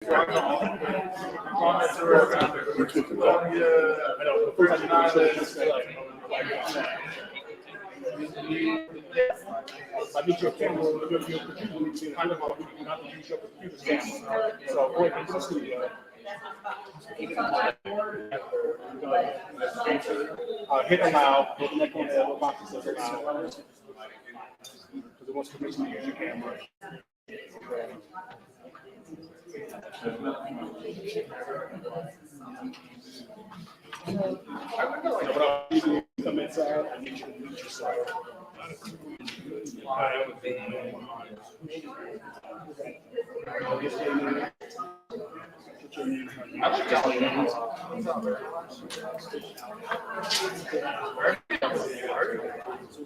I need your camera, your computer, kind of you have to use your computer's camera. So go ahead into the studio. Hit allow, hit the neck on the elbow box that says allow. Because it wants permission to use your camera. Come inside, I need you to mute yourself.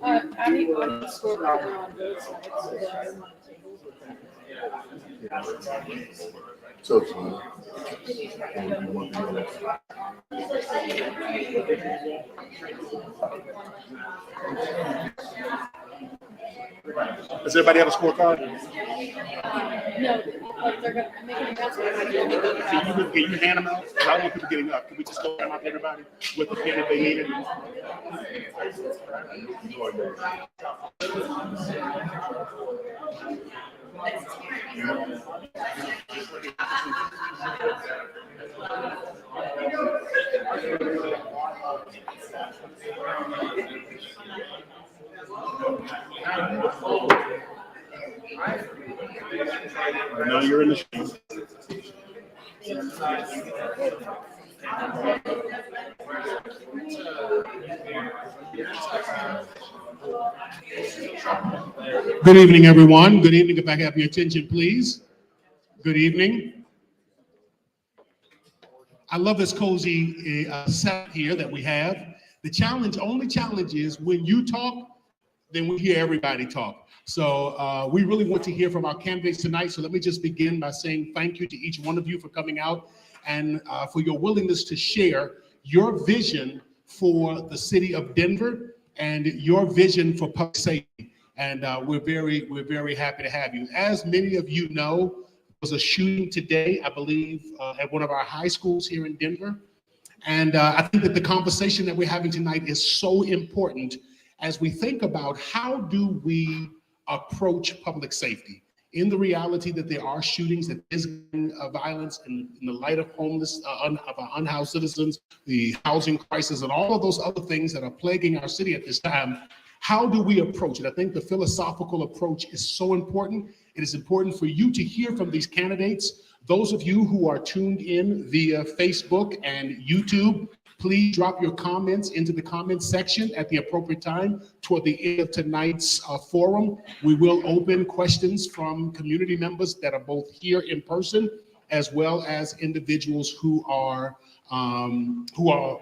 I need one scorecard on both sides. So, does everybody have a scorecard? No, like they're gonna make an announcement. Can you hand them out? I don't want people getting up. Can we just go hand them out to everybody with the pen if they need it? Now you're in the street. Good evening, everyone. Good evening. If I have your attention, please. Good evening. I love this cozy setup here that we have. The only challenge is when you talk, then we hear everybody talk. So we really want to hear from our candidates tonight. So let me just begin by saying thank you to each one of you for coming out and for your willingness to share your vision for the city of Denver and your vision for public safety. And we're very happy to have you. As many of you know, there was a shooting today, I believe, at one of our high schools here in Denver. And I think that the conversation that we're having tonight is so important as we think about how do we approach public safety in the reality that there are shootings, that is violence in the light of homeless, of our unhoused citizens, the housing crisis, and all of those other things that are plaguing our city at this time. How do we approach it? I think the philosophical approach is so important. It is important for you to hear from these candidates. Those of you who are tuned in via Facebook and YouTube, please drop your comments into the comments section at the appropriate time toward the end of tonight's forum. We will open questions from community members that are both here in person as well as individuals who are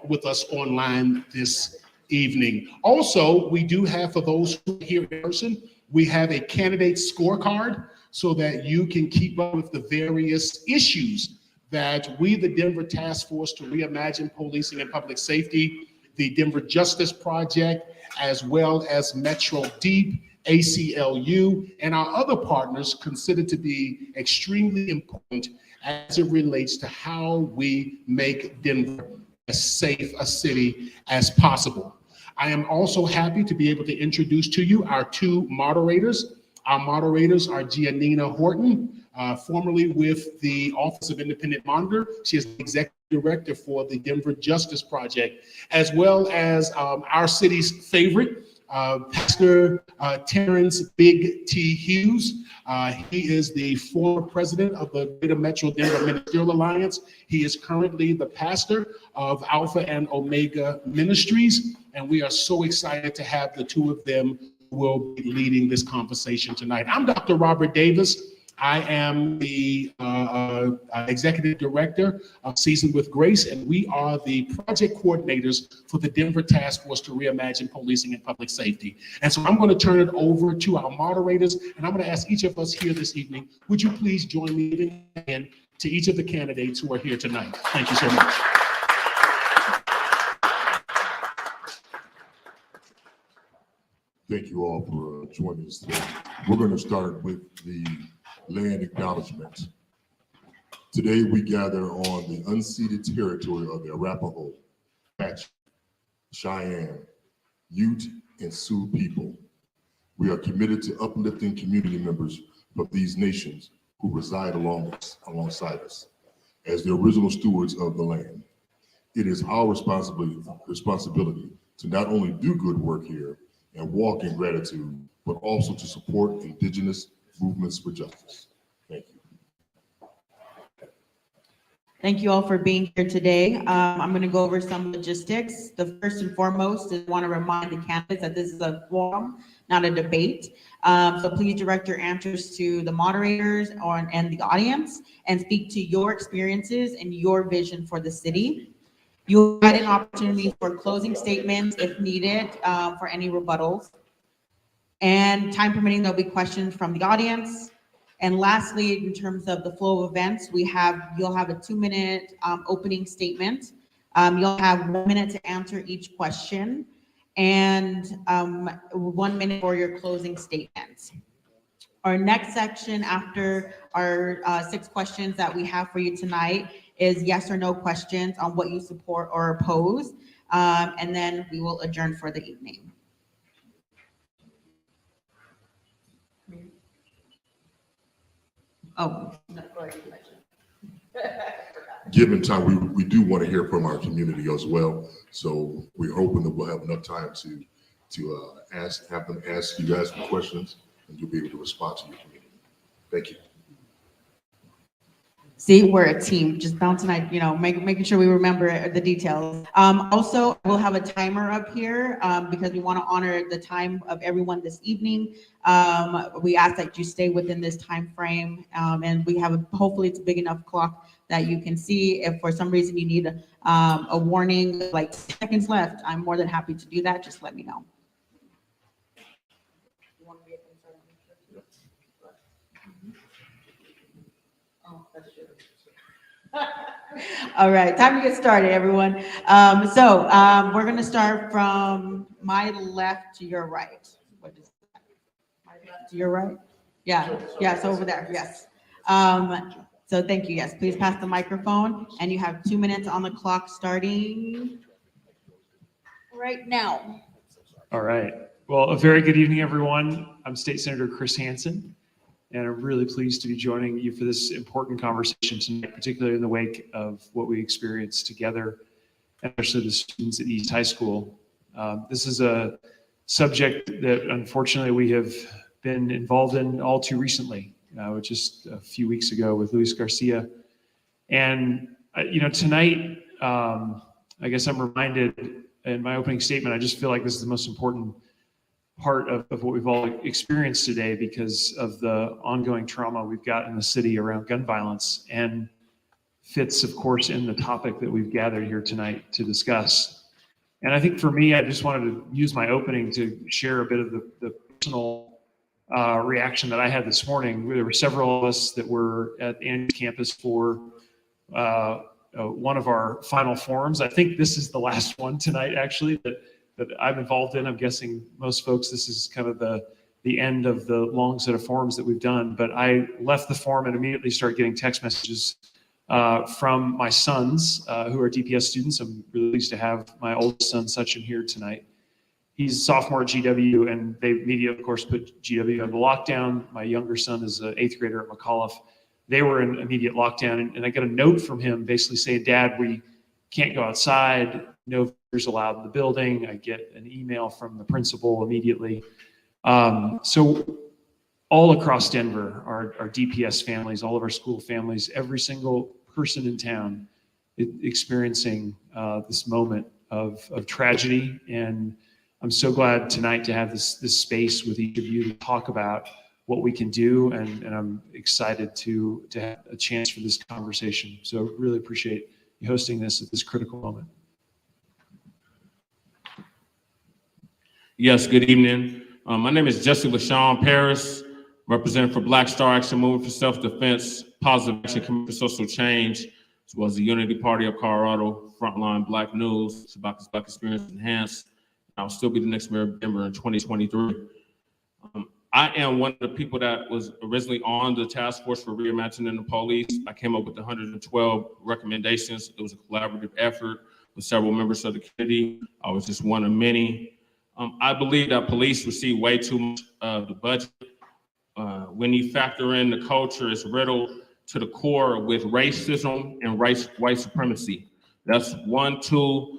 with us online this evening. Also, we do have, for those who are here in person, we have a candidate scorecard so that you can keep up with the various issues that we, the Denver Task Force to Reimagine Policing and Public Safety, the Denver Justice Project, as well as Metro Deep, ACLU, and our other partners consider to be extremely important as it relates to how we make Denver as safe a city as possible. I am also happy to be able to introduce to you our two moderators. Our moderators are Giannina Horton, formerly with the Office of Independent Monitor. She is the Executive Director for the Denver Justice Project, as well as our city's favorite, Pastor Terrence Big T. Hughes. He is the former president of the Greater Metro Denver Ministerial Alliance. He is currently the pastor of Alpha and Omega Ministries, and we are so excited to have the two of them who will be leading this conversation tonight. I'm Dr. Robert Davis. I am the executive director of Seasoned with Grace, and we are the project coordinators for the Denver Task Force to Reimagine Policing and Public Safety. And so I'm going to turn it over to our moderators, and I'm going to ask each of us here this evening, would you please join me in to each of the candidates who are here tonight? Thank you so much. thank you all for joining us today. We're going to start with the land acknowledgement. Today, we gather on the unceded territory of the Arapaho, Apache, Cheyenne, Ute, and Sioux people. We are committed to uplifting community members of these nations who reside alongside us as the original stewards of the land. It is our responsibility to not only do good work here and walk in gratitude, but also to support indigenous movements for justice. Thank you. Thank you all for being here today. I'm going to go over some logistics. The first and foremost is I want to remind the candidates that this is a forum, not a debate. So please direct your answers to the moderators and the audience and speak to your experiences and your vision for the city. You'll get an opportunity for closing statements if needed for any rebuttals. And time permitting, there'll be questions from the audience. And lastly, in terms of the flow of events, you'll have a 2-minute opening statement. You'll have 1 minute to answer each question and 1 minute for your closing statement. Our next section after our 6 questions that we have for you tonight is yes or no questions on what you support or oppose. And then we will adjourn for the evening. Oh, no, go ahead. Given time, we do want to hear from our community as well. So we're hoping that we'll have enough time to have them ask you guys some questions, and you'll be able to respond to your community. Thank you. See, we're a team, just bouncing, making sure we remember the details. Also, we'll have a timer up here because we want to honor the time of everyone this evening. We ask that you stay within this time frame, and we have hopefully it's a big enough clock that you can see. If for some reason you need a warning, like seconds left, I'm more than happy to do that. Just let me know. All right, time to get started, everyone. We're going to start from my left to your right. What is that? My left to your right? Yeah, so over there, yes. So thank you, yes. Please pass the microphone, and you have 2 minutes on the clock starting right now. All right. Well, a very good evening, everyone. I'm State Senator Chris Hanson, and I'm really pleased to be joining you for this important conversation tonight, particularly in the wake of what we experienced together, especially the students at East High School. This is a subject that unfortunately we have been involved in all too recently, just a few weeks ago with Luis Garcia. And, tonight, I guess I'm reminded in my opening statement, I just feel like this is the most important part of what we've all experienced today because of the ongoing trauma we've got in the city around gun violence, and fits, of course, in the topic that we've gathered here tonight to discuss. And I think for me, I just wanted to use my opening to share a bit of the personal reaction that I had this morning. There were several of us that were at Andy's campus for one of our final forums. I think this is the last one tonight, actually, that I'm involved in. I'm guessing most folks, this is kind of the end of the long set of forums that we've done. But I left the forum and immediately started getting text messages from my sons who are DPS students. I'm really pleased to have my oldest son, Sachin, here tonight. He's a sophomore at GW, and they immediately, of course, put GW under lockdown. My younger son is an 8th grader at McAuliffe. They were in immediate lockdown, and I got a note from him basically saying, "Dad, we can't go outside. No visitors allowed in the building." I get an email from the principal immediately. So all across Denver, our DPS families, all of our school families, every single person in town experiencing this moment of tragedy. And I'm so glad tonight to have this space with each of you to talk about what we can do, and I'm excited to have a chance for this conversation. So really appreciate you hosting this at this critical moment. Yes, good evening. My name is Jesse Lashawn Paris, representing for Black Star Action Movement for Self-Defense, Positive Action Committee for Social Change, as well as the Unity Party of Colorado, Frontline Black News, Shabaka's Black Experience Enhanced. I'll still be the next mayor of Denver in 2023. I am one of the people that was originally on the task force for reimagining the police. I came up with 112 recommendations. It was a collaborative effort with several members of the community. I was just one of many. I believe that police receive way too much of the budget. When you factor in the culture, it's riddled to the core with racism and white supremacy. That's 1, 2,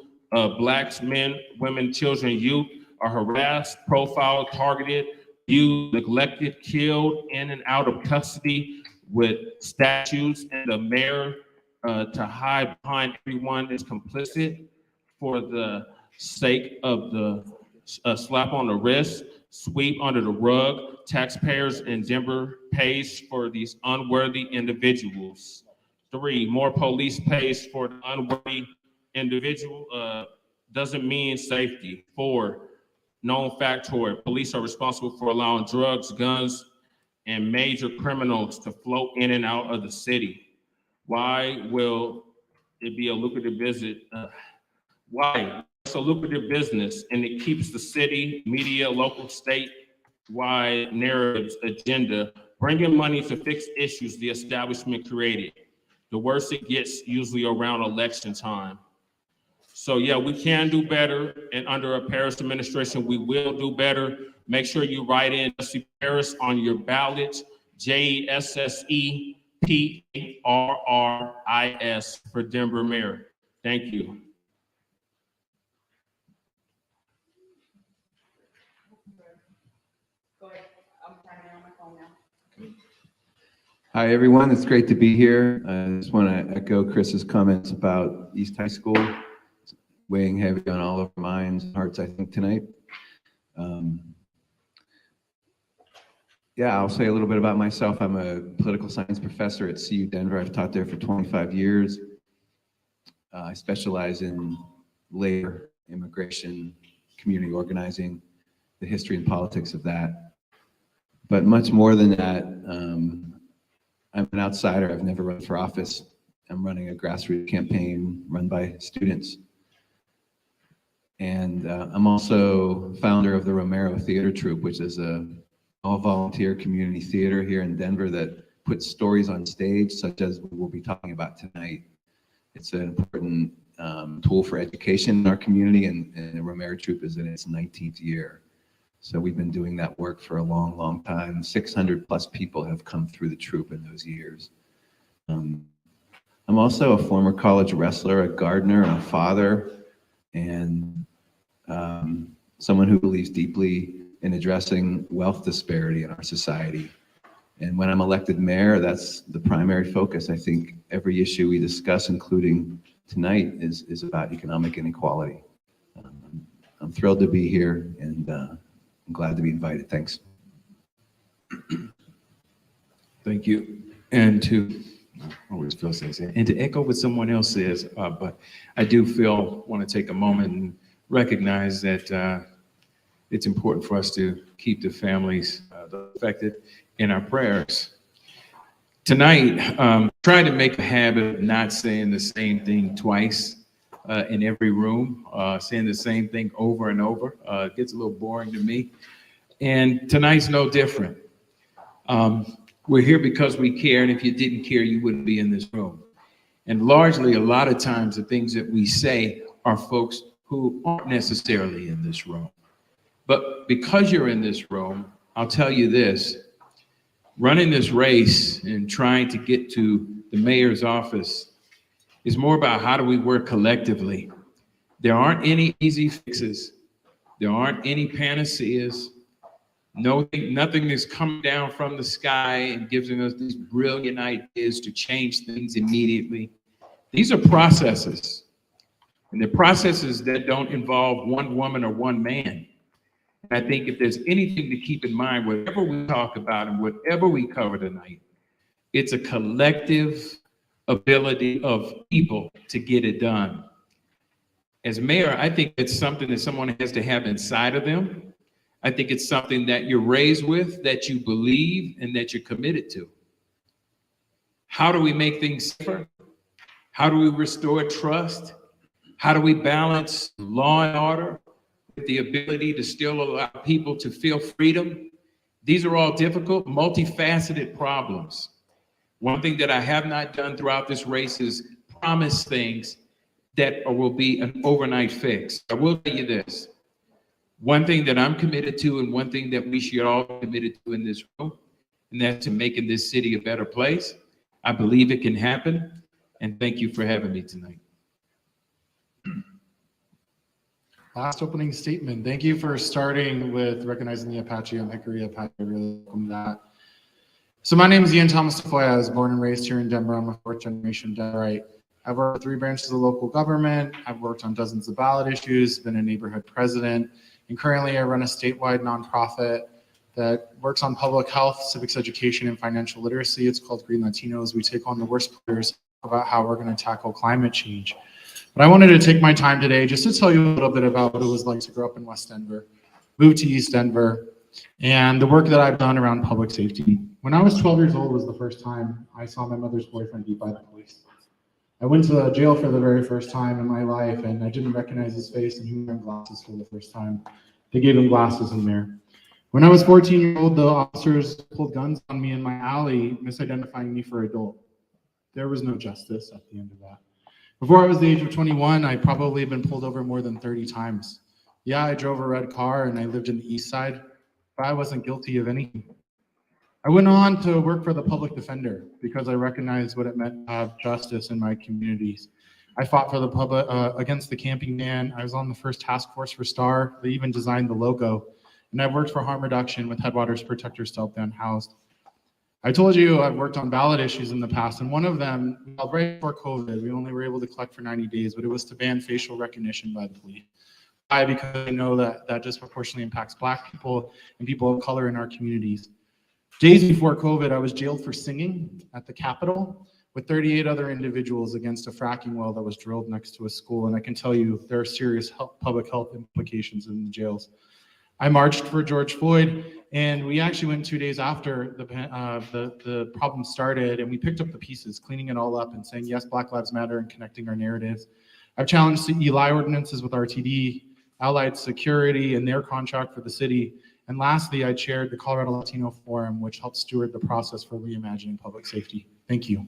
Blacks, men, women, children, youth are harassed, profiled, targeted, used, neglected, killed in and out of custody with statutes, and the mayor to hide behind everyone is complicit for the sake of the slap on the wrist, sweep under the rug. Taxpayers in Denver pays for these unworthy individuals. 3, more police pays for the unworthy individual doesn't mean safety. 4, known factoid, police are responsible for allowing drugs, guns, and major criminals to float in and out of the city. Why will it be a lucrative visit? Why? It's a lucrative business, and it keeps the city, media, local, state-wide narratives agenda, bringing money to fix issues the establishment created. The worse it gets, usually around election time. So yeah, we can do better, and under a Paris administration, we will do better. Make sure you write in Jesse Paris on your ballot, JESSEPARRIS for Denver mayor. Thank you. Hi, everyone. It's great to be here. I just want to echo Chris's comments about East High School. It's weighing heavy on all of our minds and hearts, I think, tonight. Yeah, I'll say a little bit about myself. I'm a political science professor at CU Denver. I've taught there for 25 years. I specialize in labor, immigration, community organizing, the history and politics of that. But much more than that, I'm an outsider. I've never run for office. I'm running a grassroots campaign run by students. And I'm also founder of the Romero Theater Troupe, which is a all-volunteer community theater here in Denver that puts stories on stage, such as we'll be talking about tonight. It's an important tool for education in our community, and the Romero Troupe is in its 19th year. So we've been doing that work for a long, long time. 600 plus people have come through the troupe in those years. I'm also a former college wrestler, a Gardner, and a father, and someone who believes deeply in addressing wealth disparity in our society. And when I'm elected mayor, that's the primary focus. I think every issue we discuss, including tonight, is about economic inequality. I'm thrilled to be here, and I'm glad to be invited. Thanks. Thank you. And to, I always feel sexy, and to echo what someone else says, but I do want to take a moment and recognize that it's important for us to keep the families affected in our prayers. Tonight, try to make a habit of not saying the same thing twice in every room, saying the same thing over and over. It gets a little boring to me. And tonight's no different. We're here because we care, and if you didn't care, you wouldn't be in this room. And largely, a lot of times, the things that we say are folks who aren't necessarily in this room. But because you're in this room, I'll tell you this, running this race and trying to get to the mayor's office is more about how do we work collectively. There aren't any easy fixes. There aren't any panaceas. Nothing is coming down from the sky and giving us these brilliant ideas to change things immediately. These are processes, and they're processes that don't involve one woman or one man. I think if there's anything to keep in mind, whatever we talk about and whatever we cover tonight, it's a collective ability of people to get it done. As mayor, I think it's something that someone has to have inside of them. I think it's something that you're raised with, that you believe, and that you're committed to. How do we make things safer? How do we restore trust? How do we balance law and order with the ability to still allow people to feel freedom? These are all difficult, multifaceted problems. One thing that I have not done throughout this race is promise things that will be an overnight fix. I will tell you this. One thing that I'm committed to, and one thing that we should all be committed to in this room, and that's to making this city a better place. I believe it can happen, and thank you for having me tonight. Last opening statement. Thank you for starting with recognizing the Apache. I'm Hickory Apache. I really welcome that. So my name is Ian Thomas Tafoya. I was born and raised here in Denver. I'm a fourth generation Denverite. I've worked with 3 branches of local government. I've worked on dozens of ballot issues, been a neighborhood president, and currently I run a statewide nonprofit that works on public health, civics education, and financial literacy. It's called Green Latinos. We take on the worst players about how we're going to tackle climate change. But I wanted to take my time today just to tell you a little bit about what it was like to grow up in West Denver, move to East Denver, and the work that I've done around public safety. When I was 12 years old was the first time I saw my mother's boyfriend beat by the police. I went to jail for the very first time in my life, and I didn't recognize his face, and he was wearing glasses for the first time. They gave him glasses in there. When I was 14 years old, the officers pulled guns on me in my alley, misidentifying me for adult. There was no justice at the end of that. Before I was the age of 21, I probably had been pulled over more than 30 times. Yeah, I drove a red car and I lived in the East Side, but I wasn't guilty of anything. I went on to work for the public defender because I recognized what it meant to have justice in my communities. I fought for the public against the camping ban. I was on the first task force for STAR. They even designed the logo. And I've worked for harm reduction with Headwaters Protectors to help them housed. I told you I've worked on ballot issues in the past, and one of them, right before COVID, we only were able to collect for 90 days, but it was to ban facial recognition by the police. Why? Because I know that disproportionately impacts Black people and people of color in our communities. Days before COVID, I was jailed for singing at the Capitol with 38 other individuals against a fracking well that was drilled next to a school. And I can tell you there are serious public health implications in the jails. I marched for George Floyd, and we actually went 2 days after the problem started, and we picked up the pieces, cleaning it all up and saying, yes, Black Lives Matter, and connecting our narratives. I've challenged CELI ordinances with RTD, Allied Security, and their contract for the city. And lastly, I chaired the Colorado Latino Forum, which helped steward the process for reimagining public safety. Thank you.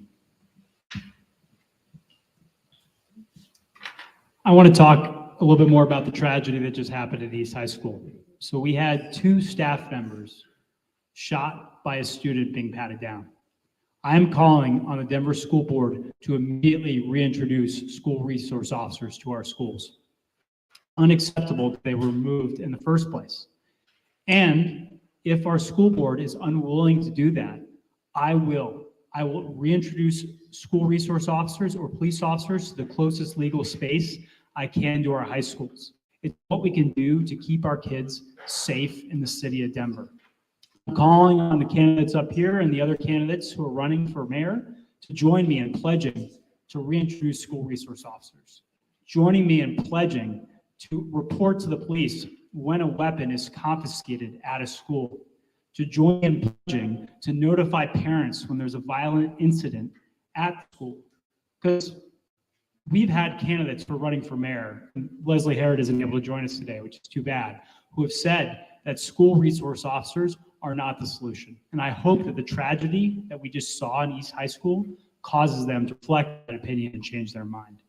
I want to talk a little bit more about the tragedy that just happened at East High School. So we had 2 staff members shot by a student being patted down. I am calling on the Denver School Board to immediately reintroduce school resource officers to our schools. Unacceptable that they were removed in the first place. And if our school board is unwilling to do that, I will reintroduce school resource officers or police officers to the closest legal space I can to our high schools. It's what we can do to keep our kids safe in the city of Denver. I'm calling on the candidates up here and the other candidates who are running for mayor to join me in pledging to reintroduce school resource officers. Joining me in pledging to report to the police when a weapon is confiscated at a school, to join in pledging to notify parents when there's a violent incident at school. Because we've had candidates for running for mayor, and Leslie Herod isn't able to join us today, which is too bad, who have said that school resource officers are not the solution. And I hope that the tragedy that we just saw in East High School causes them to reflect that opinion and change their mind.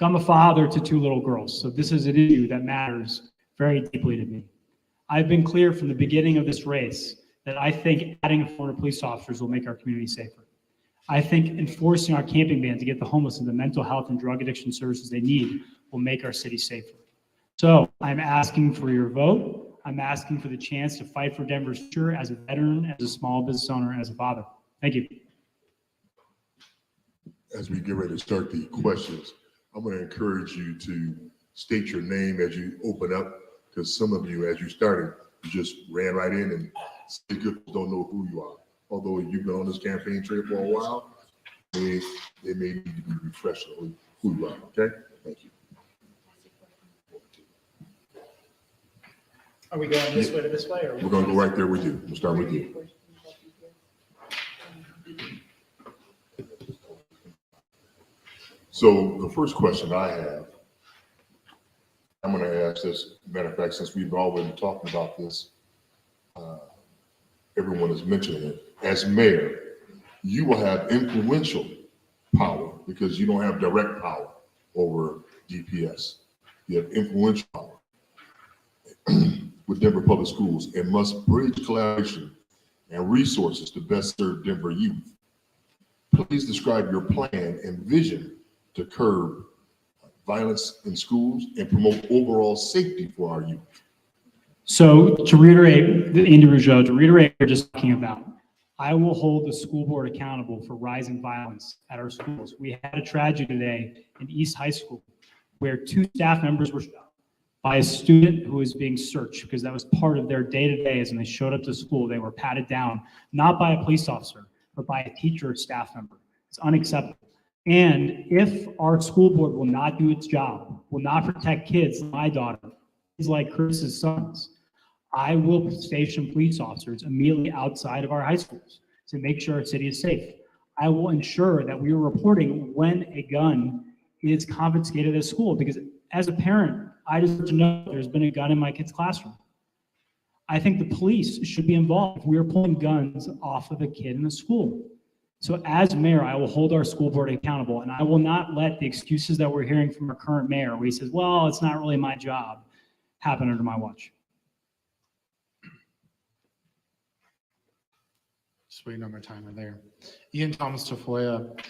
I'm a father to 2 little girls, so this is an issue that matters very deeply to me. I've been clear from the beginning of this race that I think adding Florida police officers will make our community safer. I think enforcing our camping ban to get the homeless and the mental health and drug addiction services they need will make our city safer. So I'm asking for your vote. I'm asking for the chance to fight for Denver's future as a veteran, as a small business owner, and as a father. Thank you. As we get ready to start the questions, I'm going to encourage you to state your name as you open up, because some of you, as you started, you just ran right in and people don't know who you are. Although you've been on this campaign trail for a while, they may need to be refreshed on who you are, okay? Thank you. Are we going this way to this way? Or We're going to go right there with you. We'll start with you. So the first question I have, I'm going to ask this. Matter of fact, since we've already been talking about this, everyone is mentioning it, as mayor, you will have influential power because you don't have direct power over DPS. You have influential power with Denver Public Schools and must bridge collaboration and resources to best serve Denver youth. Please describe your plan and vision to curb violence in schools and promote overall safety for our youth. So to reiterate, Andy Rougeot, to reiterate what we're just talking about, I will hold the school board accountable for rising violence at our schools. We had a tragedy today in East High School where 2 staff members were shot by a student who was being searched because that was part of their day-to-day. As when they showed up to school, they were patted down, not by a police officer, but by a teacher or staff member. It's unacceptable. And if our school board will not do its job, will not protect kids, my daughter, kids like Chris's sons, I will station police officers immediately outside of our high schools to make sure our city is safe. I will ensure that we are reporting when a gun is confiscated at school, because as a parent, I deserve to know there's been a gun in my kid's classroom. I think the police should be involved if we are pulling guns off of a kid in a school. So as mayor, I will hold our school board accountable, and I will not let the excuses that we're hearing from our current mayor, where he says, well, it's not really my job, happen under my watch. Just waiting on my timer there. Ian Thomas Tafoya.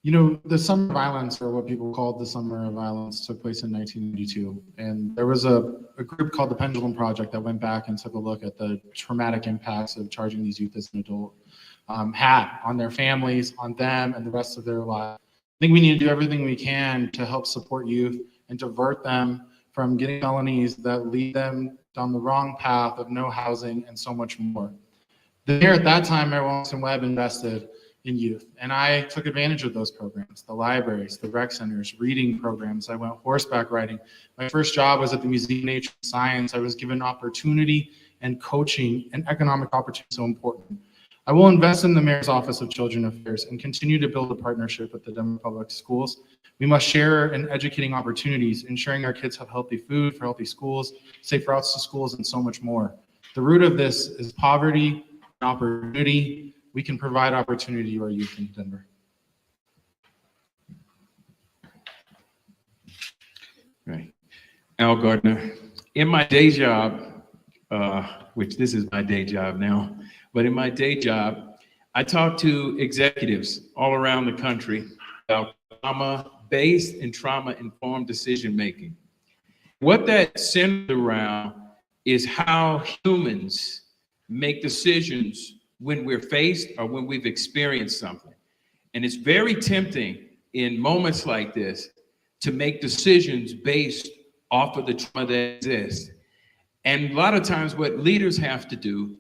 You know, the summer violence, or what people called the summer of violence, took place in 1992. And there was a group called the Pendulum Project that went back and took a look at the traumatic impacts of charging these youth as an adult had on their families, on them, and the rest of their lives. I think we need to do everything we can to help support youth and divert them from getting felonies that lead them down the wrong path of no housing and so much more. The mayor at that time, Mayor Wilson Webb, invested in youth, and I took advantage of those programs, the libraries, the rec centers, reading programs. I went horseback riding. My first job was at the Museum of Nature and Science. I was given opportunity and coaching, and economic opportunity so important. I will invest in the Mayor's Office of Children Affairs and continue to build a partnership with the Denver Public Schools. We must share in educating opportunities, ensuring our kids have healthy food for healthy schools, safe routes to schools, and so much more. The root of this is poverty and opportunity. We can provide opportunity to our youth in Denver. Right. Al Gardner. In my day job, which this is my day job now, but in my day job, I talk to executives all around the country about trauma-based and trauma-informed decision-making. What that centers around is how humans make decisions when we're faced or when we've experienced something. And it's very tempting in moments like this to make decisions based off of the trauma that exists. And a lot of times what leaders have to do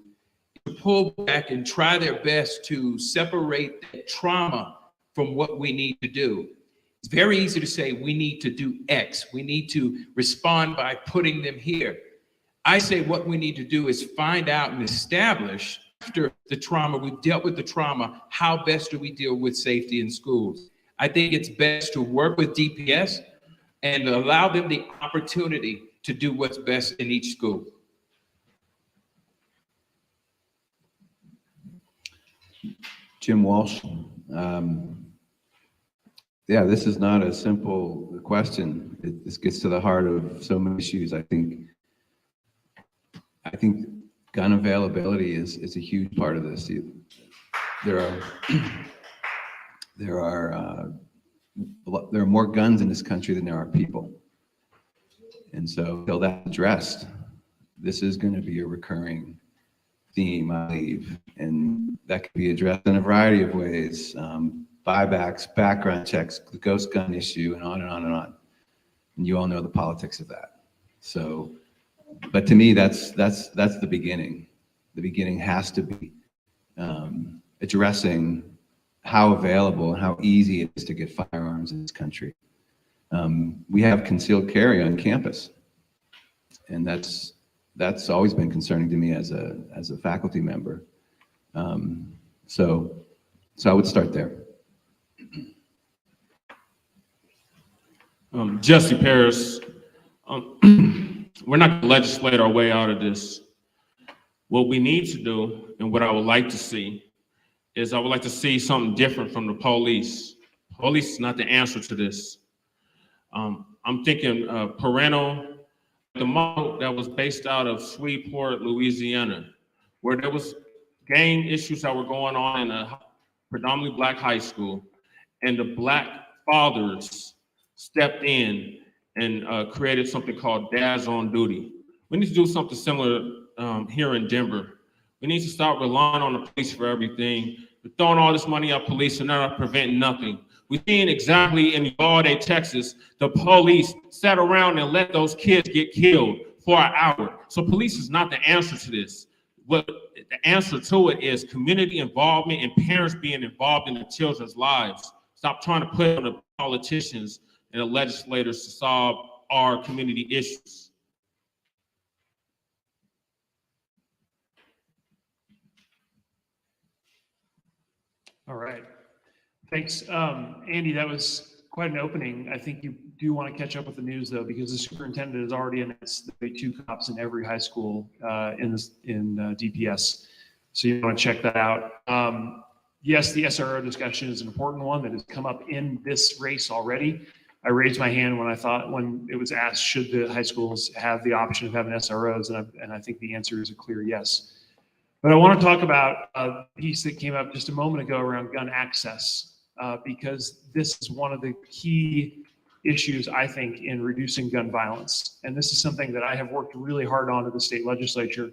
is to pull back and try their best to separate that trauma from what we need to do. It's very easy to say we need to do X. We need to respond by putting them here. I say what we need to do is find out and establish, after the trauma, we've dealt with the trauma, how best do we deal with safety in schools? I think it's best to work with DPS and allow them the opportunity to do what's best in each school. Jim Walsh. Yeah, this is not a simple question. This gets to the heart of so many issues. I think gun availability is a huge part of this. There are more guns in this country than there are people. And so until that's addressed, this is going to be a recurring theme, I believe. And that can be addressed in a variety of ways. Buybacks, background checks, the ghost gun issue, and on and on and on. And you all know the politics of that. So, but to me, that's the beginning. The beginning has to be addressing how available and how easy it is to get firearms in this country. We have concealed carry on campus, and that's always been concerning to me as a faculty member. So I would start there. Jesse Paris, we're not going to legislate our way out of this. What we need to do, and what I would like to see, is I would like to see something different from the police. Police is not the answer to this. I'm thinking parental, the model that was based out of Shreveport, Louisiana, where there was gang issues that were going on in a predominantly Black high school, and the Black fathers stepped in and created something called Dads on Duty. We need to do something similar here in Denver. We need to start relying on the police for everything. We're throwing all this money at police and they're not preventing nothing. We're seeing exactly in Uvalde, Texas, the police sat around and let those kids get killed for an hour. So police is not the answer to this. What the answer to it is community involvement and parents being involved in their children's lives. Stop trying to put on the politicians and the legislators to solve our community issues. All right. Thanks. Andy, that was quite an opening. I think you do want to catch up with the news, though, because the superintendent has already announced that there will be 2 cops in every high school in DPS. So you want to check that out. Yes, the SRO discussion is an important one that has come up in this race already. I raised my hand when it was asked, should the high schools have the option of having SROs? And I think the answer is a clear yes. But I want to talk about a piece that came up just a moment ago around gun access, because this is one of the key issues, I think, in reducing gun violence. And this is something that I have worked really hard on at the state legislature.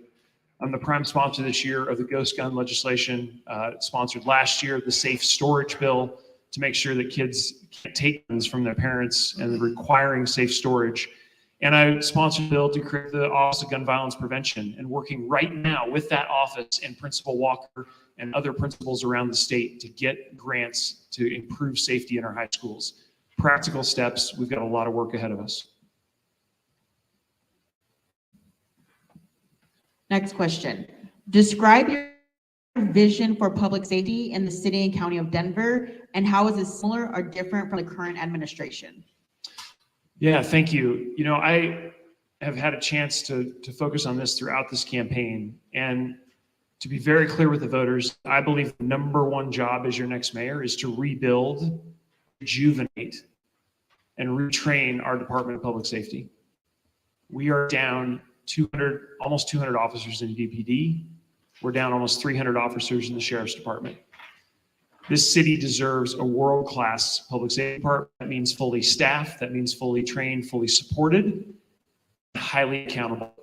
I'm the prime sponsor this year of the ghost gun legislation, sponsored last year, the safe storage bill to make sure that kids can't take guns from their parents and requiring safe storage. And I sponsored a bill to create the Office of Gun Violence Prevention, and working right now with that office and Principal Walker and other principals around the state to get grants to improve safety in our high schools. Practical steps. We've got a lot of work ahead of us. Next question. Describe your vision for public safety in the city and county of Denver, and how is it similar or different from the current administration? Yeah, thank you. You know, I have had a chance to focus on this throughout this campaign. And to be very clear with the voters, I believe the #1 job as your next mayor is to rebuild, rejuvenate, and retrain our Department of Public Safety. We are down almost 200 officers in DPD. We're down almost 300 officers in the Sheriff's Department. This city deserves a world-class public safety department. That means fully staffed, that means fully trained, fully supported, highly accountable.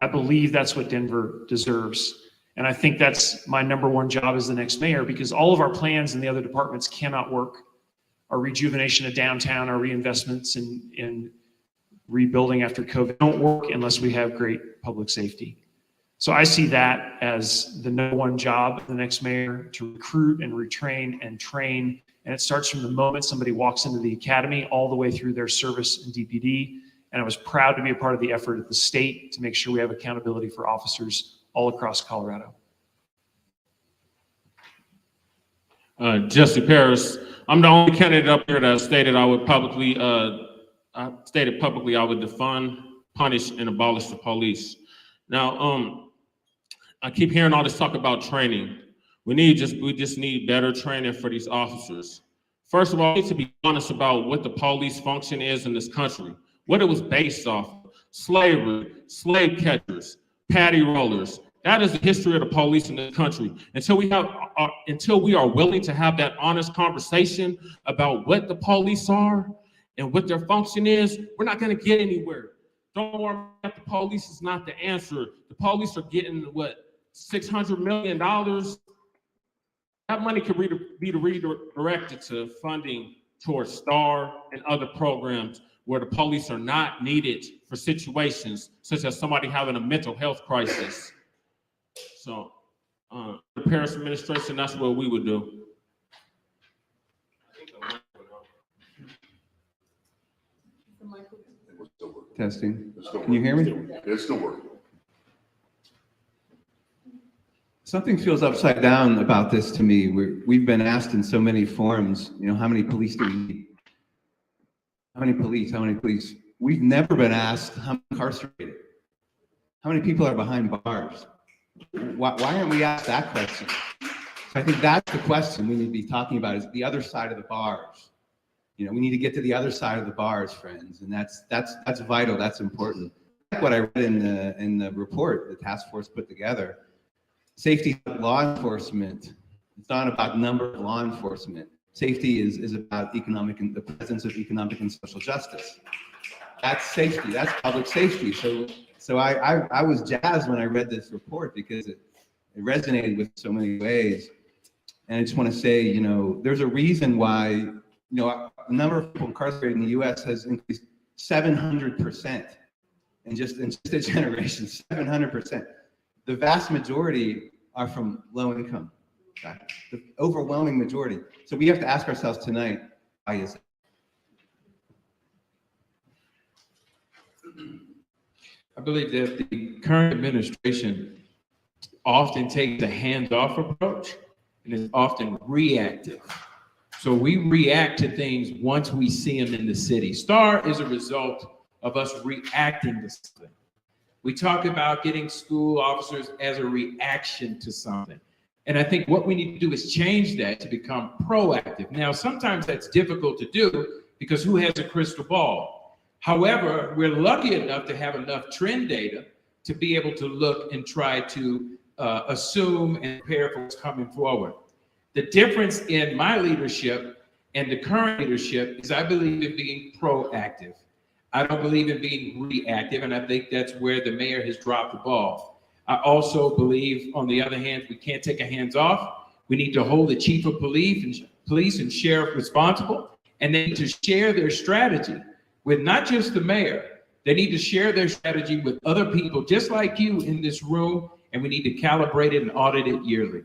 I believe that's what Denver deserves. And I think that's my #1 job as the next mayor, because all of our plans in the other departments cannot work. Our rejuvenation of downtown, our reinvestments in rebuilding after COVID don't work unless we have great public safety. So I see that as the #1 job of the next mayor, to recruit and retrain and train. And it starts from the moment somebody walks into the academy all the way through their service in DPD. And I was proud to be a part of the effort at the state to make sure we have accountability for officers all across Colorado. Jesse Paris, I'm the only candidate up here that stated I would publicly, I would defund, punish, and abolish the police. Now, I keep hearing all this talk about training. We just need better training for these officers. First of all, we need to be honest about what the police function is in this country, what it was based off of. Slavery, slave catchers, patty rollers. That is the history of the police in this country. Until we are willing to have that honest conversation about what the police are and what their function is, we're not going to get anywhere. Don't worry about the police is not the answer. The police are getting $600 million. That money could be redirected to funding towards STAR and other programs where the police are not needed for situations such as somebody having a mental health crisis. So the Paris administration, that's what we would do. Testing. Can you hear me? It's still working. Something feels upside down about this to me. We've been asked in so many forums, how many police do we need? How many police? How many police? We've never been asked how many incarcerated. How many people are behind bars? Why aren't we asked that question? So I think that's the question we need to be talking about, is the other side of the bars. You know, we need to get to the other side of the bars, friends, and that's vital. That's important. Like what I read in the report the task force put together, safety of law enforcement. It's not about number of law enforcement. Safety is about the presence of economic and social justice. That's safety. That's public safety. So I was jazzed when I read this report because it resonated with so many ways. And I just want to say, you know, there's a reason why, you know, the number of people incarcerated in the U.S. has increased 700% in just a generation. 700%. The vast majority are from low income. The overwhelming majority. So we have to ask ourselves tonight, why is it? I believe that the current administration often takes a hands-off approach and is often reactive. So we react to things once we see them in the city. STAR is a result of us reacting to something. We talk about getting school officers as a reaction to something. And I think what we need to do is change that to become proactive. Now, sometimes that's difficult to do because who has a crystal ball? However, we're lucky enough to have enough trend data to be able to look and try to assume and prepare for what's coming forward. The difference in my leadership and the current leadership is I believe in being proactive. I don't believe in being reactive, and I think that's where the mayor has dropped the ball. I also believe, on the other hand, we can't take our hands off. We need to hold the chief of police and sheriff responsible, and they need to share their strategy with not just the mayor. They need to share their strategy with other people just like you in this room, and we need to calibrate it and audit it yearly.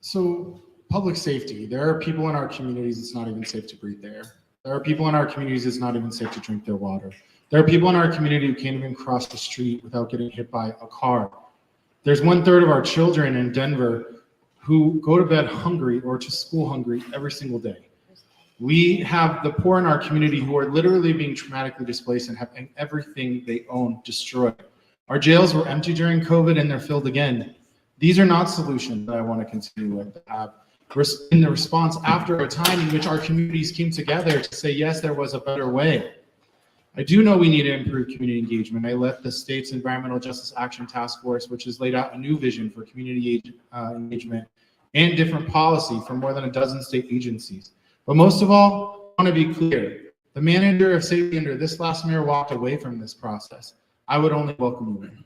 So public safety, there are people in our communities it's not even safe to breathe there. There are people in our communities it's not even safe to drink their water. There are people in our community who can't even cross the street without getting hit by a car. There's 1/3 of our children in Denver who go to bed hungry or to school hungry every single day. We have the poor in our community who are literally being traumatically displaced and having everything they own destroyed. Our jails were empty during COVID and they're filled again. These are not solutions that I want to continue with. In the response after a time in which our communities came together to say, yes, there was a better way. I do know we need to improve community engagement. I led the state's Environmental Justice Action Task Force, which has laid out a new vision for community engagement and different policy for more than a dozen state agencies. But most of all, I want to be clear. The manager of safety under this last mayor walked away from this process. I would only welcome you in.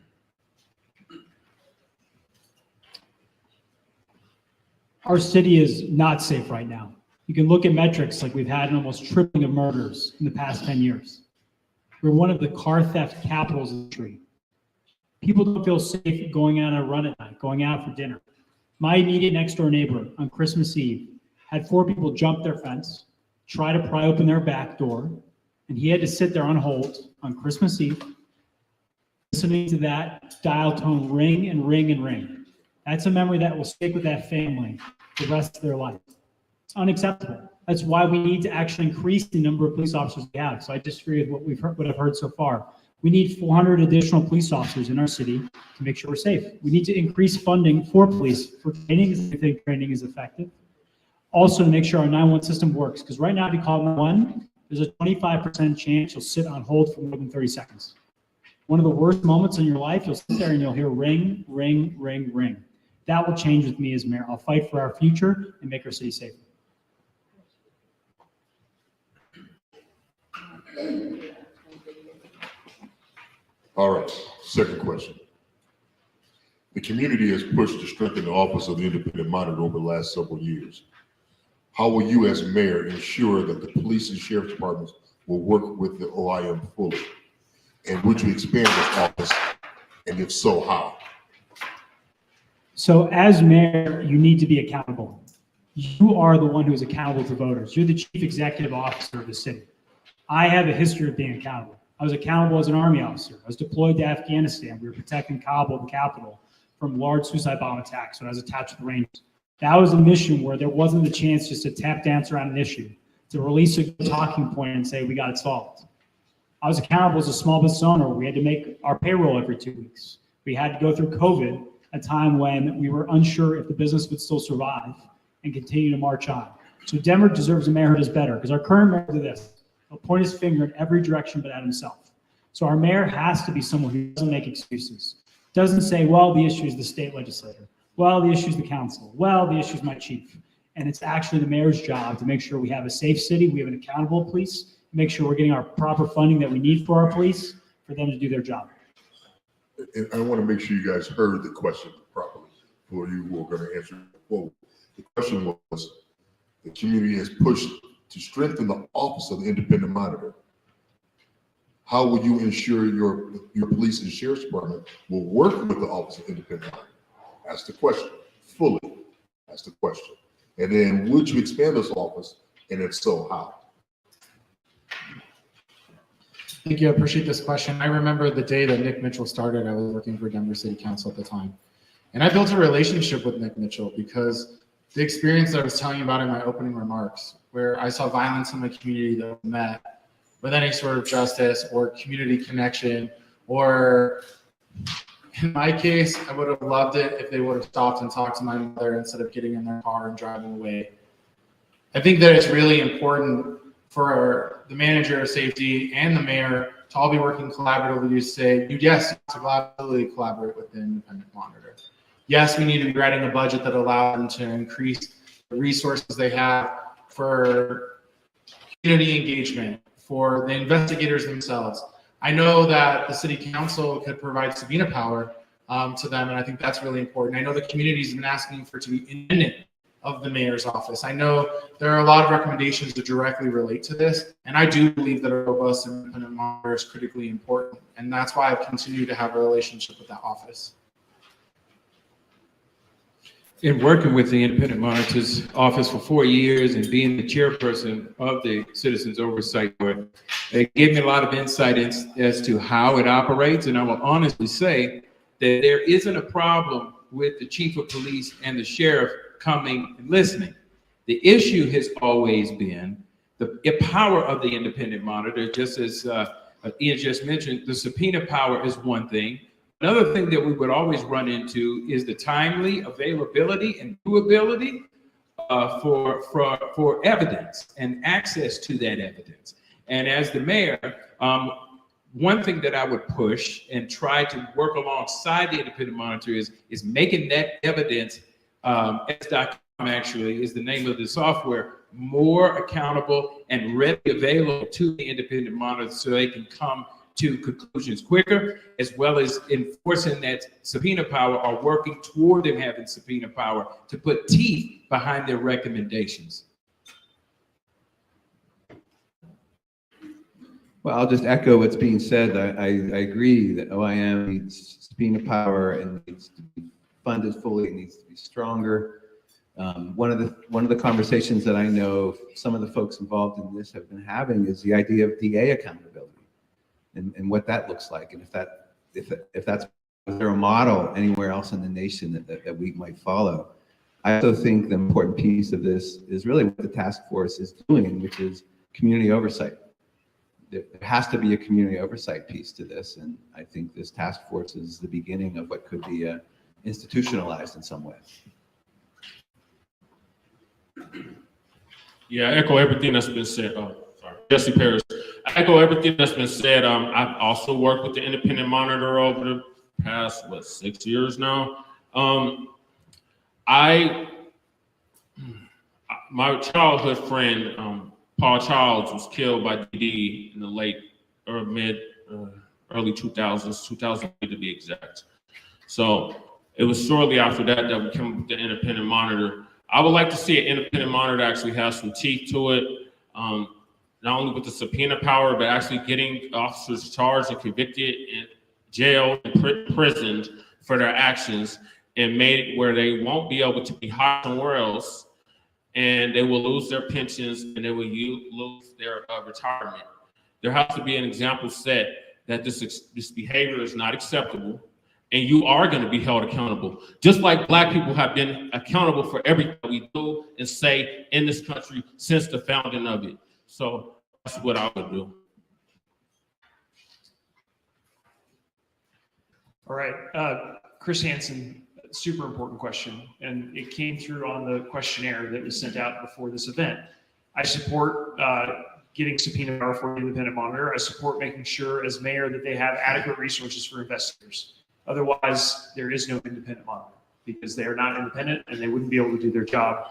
Our city is not safe right now. You can look at metrics like we've had an almost tripling of murders in the past 10 years. We're one of the car theft capitals of the country. People don't feel safe going on a run at night, going out for dinner. My immediate next door neighbor on Christmas Eve had 4 people jump their fence, try to pry open their back door, and he had to sit there on hold on Christmas Eve, listening to that dial tone ring and ring and ring. That's a memory that will stick with that family the rest of their life. It's unacceptable. That's why we need to actually increase the number of police officers we have. So I disagree with what I've heard so far. We need 400 additional police officers in our city to make sure we're safe. We need to increase funding for police, for training, if we think training is effective. Also to make sure our 911 system works, because right now if you call 911, there's a 25% chance you'll sit on hold for more than 30 seconds. One of the worst moments in your life, you'll sit there and you'll hear ring, ring, ring, ring. That will change with me as mayor. I'll fight for our future and make our city safer. All right, second question. The community has pushed to strengthen the office of the independent monitor over the last several years. How will you as mayor ensure that the police and sheriff's departments will work with the OIM fully? And would you expand this office? And if so, how? So as mayor, you need to be accountable. You are the one who is accountable to voters. You're the chief executive officer of the city. I have a history of being accountable. I was accountable as an Army officer. I was deployed to Afghanistan. We were protecting Kabul, the capital, from large suicide bomb attacks when I was attached to the Rangers. That was a mission where there wasn't the chance just to tap dance around an issue, to release a talking point and say, we got it solved. I was accountable as a small business owner. We had to make our payroll every 2 weeks. We had to go through COVID, a time when we were unsure if the business would still survive and continue to march on. So Denver deserves a mayor who does better, because our current mayor did this. He'll point his finger in every direction but at himself. So our mayor has to be someone who doesn't make excuses. Doesn't say, well, the issue is the state legislator. Well, the issue is the council. Well, the issue is my chief. And it's actually the mayor's job to make sure we have a safe city, we have an accountable police, make sure we're getting our proper funding that we need for our police, for them to do their job. And I want to make sure you guys heard the question properly for you who are going to answer. Well, the question was, the community has pushed to strengthen the office of the independent monitor. How will you ensure your police and sheriff's department will work with the office of independent monitor? Ask the question fully. Ask the question. And then would you expand this office? And if so, how? Thank you. I appreciate this question. I remember the day that Nick Mitchell started. I was working for Denver City Council at the time. And I built a relationship with Nick Mitchell because the experience that I was telling you about in my opening remarks, where I saw violence in the community that was met with any sort of justice or community connection, or in my case, I would have loved it if they would have stopped and talked to my mother instead of getting in their car and driving away. I think that it's really important for the manager of safety and the mayor to all be working collaboratively to say, yes, to collaboratively collaborate with the independent monitor. Yes, we need to be writing a budget that allows them to increase the resources they have for community engagement, for the investigators themselves. I know that the city council could provide subpoena power to them, and I think that's really important. I know the community's been asking for it to be independent of the mayor's office. I know there are a lot of recommendations that directly relate to this, and I do believe that a robust independent monitor is critically important, and that's why I've continued to have a relationship with that office. In working with the Independent Monitor's Office for 4 years and being the chairperson of the Citizens Oversight Board, it gave me a lot of insight as to how it operates. And I will honestly say that there isn't a problem with the chief of police and the sheriff coming and listening. The issue has always been the power of the Independent Monitor. Just as Ian just mentioned, the subpoena power is one thing. Another thing that we would always run into is the timely availability and doability for evidence and access to that evidence. And as the mayor, one thing that I would push and try to work alongside the independent monitor is making that evidence, S.com actually is the name of the software, more accountable and readily available to the independent monitor so they can come to conclusions quicker, as well as enforcing that subpoena power or working toward them having subpoena power to put teeth behind their recommendations. Well, I'll just echo what's being said. I agree that OIM needs subpoena power and needs to be funded fully. It needs to be stronger. One of the conversations that I know some of the folks involved in this have been having is the idea of DA accountability and what that looks like, and if that's is there a model anywhere else in the nation that we might follow. I also think the important piece of this is really what the task force is doing, which is community oversight. There has to be a community oversight piece to this, and I think this task force is the beginning of what could be institutionalized in some way. Yeah, I echo everything that's been said. Oh, sorry, Jesse Paris. I echo everything that's been said. I've also worked with the independent monitor over the past 6 years now. My childhood friend, Paul Childs, was killed by DD in the late or early 2000s, 2008 to be exact. So it was shortly after that we came up with the independent monitor. I would like to see an independent monitor actually have some teeth to it, not only with the subpoena power, but actually getting officers charged and convicted and jailed and imprisoned for their actions, and made it where they won't be able to be hired somewhere else, and they will lose their pensions and they will lose their retirement. There has to be an example set that this behavior is not acceptable, and you are going to be held accountable. Just like Black people have been accountable for everything we do and say in this country since the founding of it. So that's what I would do. All right, Chris Hanson, super important question, and it came through on the questionnaire that was sent out before this event. I support getting subpoena power for the independent monitor. I support making sure as mayor that they have adequate resources for investigators. Otherwise, there is no independent monitor because they are not independent and they wouldn't be able to do their job.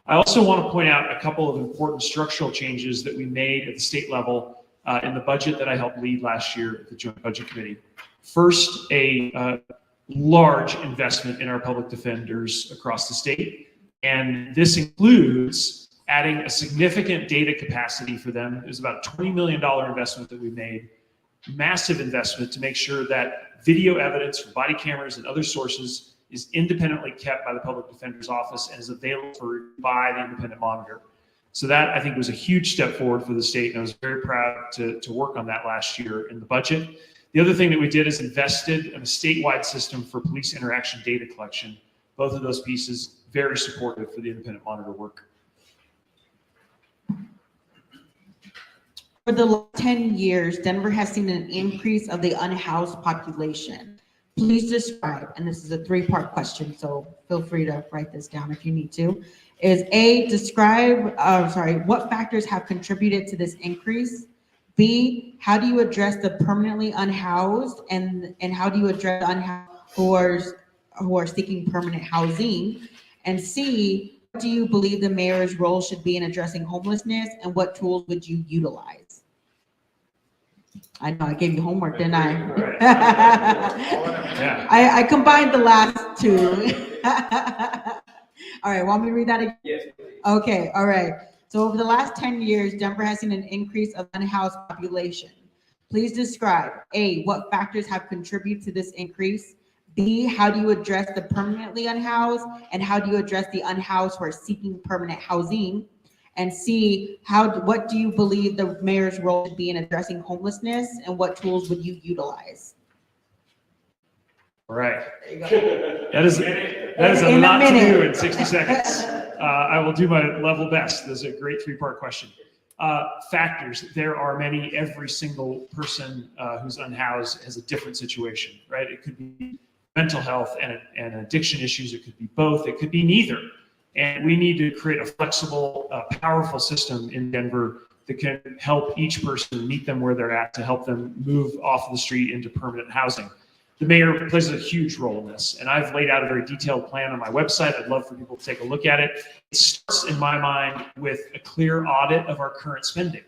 I also want to point out a couple of important structural changes that we made at the state level in the budget that I helped lead last year at the Joint Budget Committee. First, a large investment in our public defenders across the state. And this includes adding a significant data capacity for them. It was about a $20 million investment that we made, massive investment to make sure that video evidence from body cameras and other sources is independently kept by the public defender's office and is available by the independent monitor. So that, I think, was a huge step forward for the state, and I was very proud to work on that last year in the budget. The other thing that we did is invested in a statewide system for police interaction data collection. Both of those pieces, very supportive for the independent monitor work. For the last 10 years, Denver has seen an increase of the unhoused population. Please describe, and this is a 3-part question, so feel free to write this down if you need to, is A, describe, what factors have contributed to this increase? B, how do you address the permanently unhoused, and how do you address the unhoused who are seeking permanent housing? And C, what do you believe the mayor's role should be in addressing homelessness, and what tools would you utilize? I know I gave you homework, didn't I? Yeah. I combined the last two. All right, want me to read that again? Yes. Okay, all right. So over the last 10 years, Denver has seen an increase of unhoused population. Please describe, A, what factors have contributed to this increase? B, how do you address the permanently unhoused? And how do you address the unhoused who are seeking permanent housing? And C, what do you believe the mayor's role should be in addressing homelessness? And what tools would you utilize? All right. There you go. That is a In a lot to minute. do in 60 seconds. I will do my level best. This is a great 3-part question. Factors, there are many. Every single person who's unhoused has a different situation, right? It could be mental health and addiction issues. It could be both. It could be neither. And we need to create a flexible, powerful system in Denver that can help each person meet them where they're at to help them move off the street into permanent housing. The mayor plays a huge role in this, and I've laid out a very detailed plan on my website. I'd love for people to take a look at it. It starts, in my mind, with a clear audit of our current spending.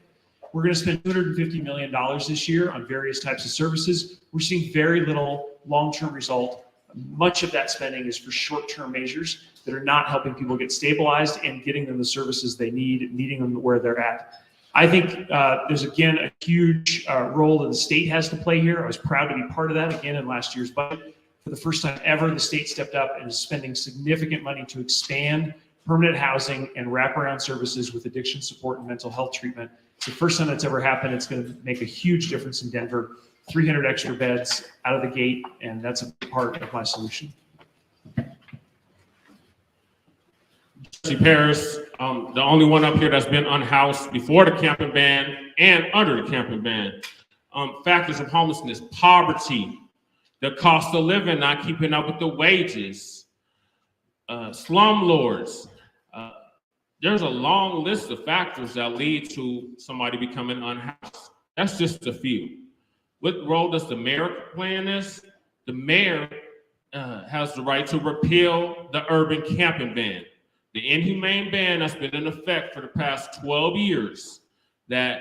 We're going to spend $250 million this year on various types of services. We're seeing very little long-term result. Much of that spending is for short-term measures that are not helping people get stabilized and getting them the services they need, meeting them where they're at. I think there's, again, a huge role that the state has to play here. I was proud to be part of that, again, in last year's budget. For the first time ever, the state stepped up and is spending significant money to expand permanent housing and wraparound services with addiction support and mental health treatment. It's the first time that's ever happened. It's going to make a huge difference in Denver. 300 extra beds out of the gate, and that's a big part of my solution. Jesse Paris, the only one up here that's been unhoused before the camping ban and under the camping ban. Factors of homelessness, poverty, the cost of living, not keeping up with the wages, slumlords. There's a long list of factors that lead to somebody becoming unhoused. That's just a few. What role does the mayor play in this? The mayor has the right to repeal the urban camping ban, the inhumane ban that's been in effect for the past 12 years that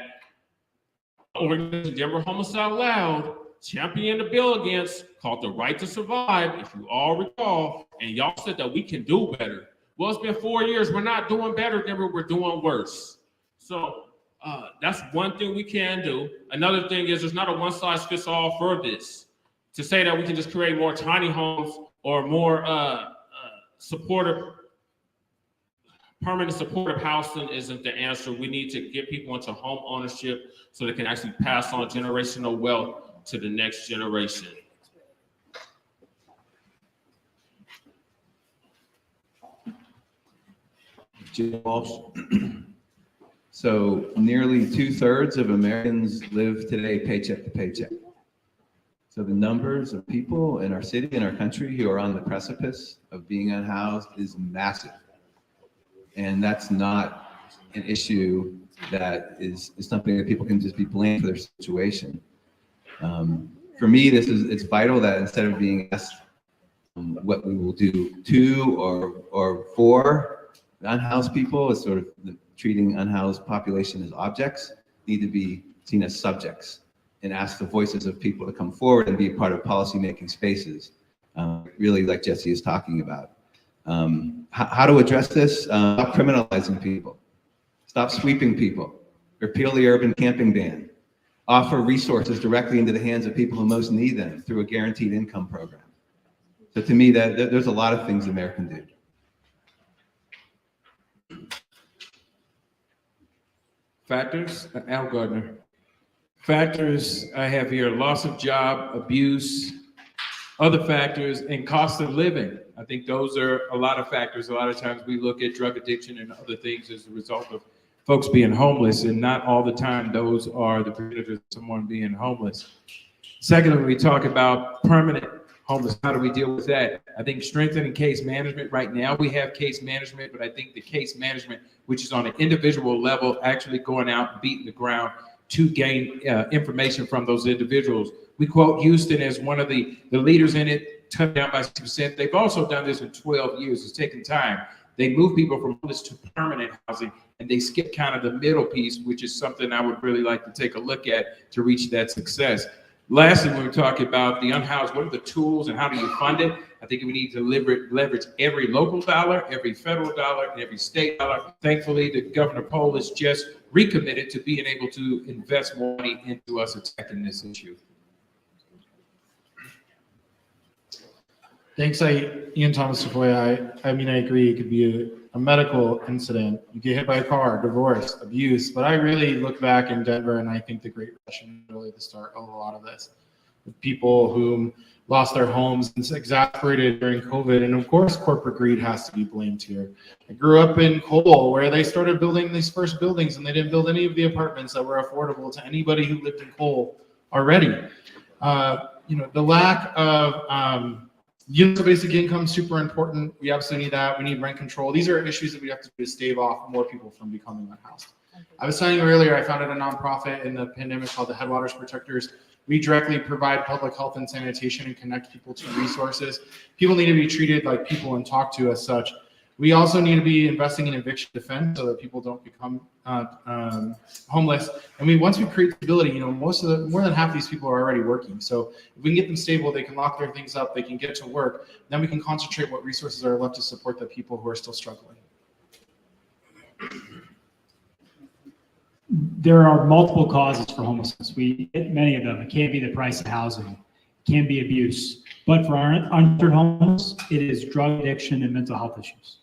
organization Denver Homeless Out Loud championed the bill against, called the Right to Survive, if you all recall, and y'all said that we can do better. Well, it's been 4 years. We're not doing better, Denver. We're doing worse. So that's one thing we can do. Another thing is there's not a one-size-fits-all for this. To say that we can just create more tiny homes or more permanent supportive housing isn't the answer. We need to get people into home ownership so they can actually pass on generational wealth to the next generation. Jim Walsh. So nearly 2/3 of Americans live today paycheck to paycheck. So the numbers of people in our city and our country who are on the precipice of being unhoused is massive. And that's not an issue that is something that people can just be blamed for their situation. For me, it's vital that instead of being asked what we will do to or for unhoused people, is sort of treating unhoused population as objects, need to be seen as subjects and ask the voices of people to come forward and be a part of policymaking spaces, really like Jesse is talking about. How to address this? Stop criminalizing people. Stop sweeping people. Repeal the urban camping ban. Offer resources directly into the hands of people who most need them through a guaranteed income program. So to me, there's a lot of things the mayor can do. Factors, Al Gardner. Factors I have here: loss of job, abuse, other factors, and cost of living. I think those are a lot of factors. A lot of times we look at drug addiction and other things as a result of folks being homeless, and not all the time those are the progenitors of someone being homeless. Secondly, when we talk about permanent homeless, how do we deal with that? I think strengthening case management. Right now we have case management, but I think the case management, which is on an individual level, actually going out and beating the ground to gain information from those individuals. We quote Houston as one of the leaders in it, cut down by 6%. They've also done this in 12 years. It's taken time. They move people from homeless to permanent housing, and they skip kind of the middle piece, which is something I would really like to take a look at to reach that success. Lastly, when we're talking about the unhoused, what are the tools and how do you fund it? I think we need to leverage every local dollar, every federal dollar, and every state dollar. Thankfully, the Governor Pohl is just recommitted to being able to invest more money into us attacking this issue. Thanks, Ian Thomas Tafoya. I mean, I agree. It could be a medical incident. You get hit by a car, divorce, abuse. But I really look back in Denver, and I think the Great Recession is really the start of a lot of this. With people who lost their homes and exacerbated during COVID. And of course, corporate greed has to be blamed here. I grew up in Cole, where they started building these first buildings, and they didn't build any of the apartments that were affordable to anybody who lived in Cole already. The lack of universal basic income, super important. We absolutely need that. We need rent control. These are issues that we have to do to stave off more people from becoming unhoused. I was telling you earlier, I founded a nonprofit in the pandemic called the Headwaters Protectors. We directly provide public health and sanitation and connect people to resources. People need to be treated like people and talked to as such. We also need to be investing in eviction defense so that people don't become homeless. And once we create stability, more than half of these people are already working. So if we can get them stable, they can lock their things up, they can get to work. Then we can concentrate what resources are left to support the people who are still struggling. There are multiple causes for homelessness. We hit many of them. It can't be the price of housing. It can be abuse. But for our uninsured homeless, it is drug addiction and mental health issues.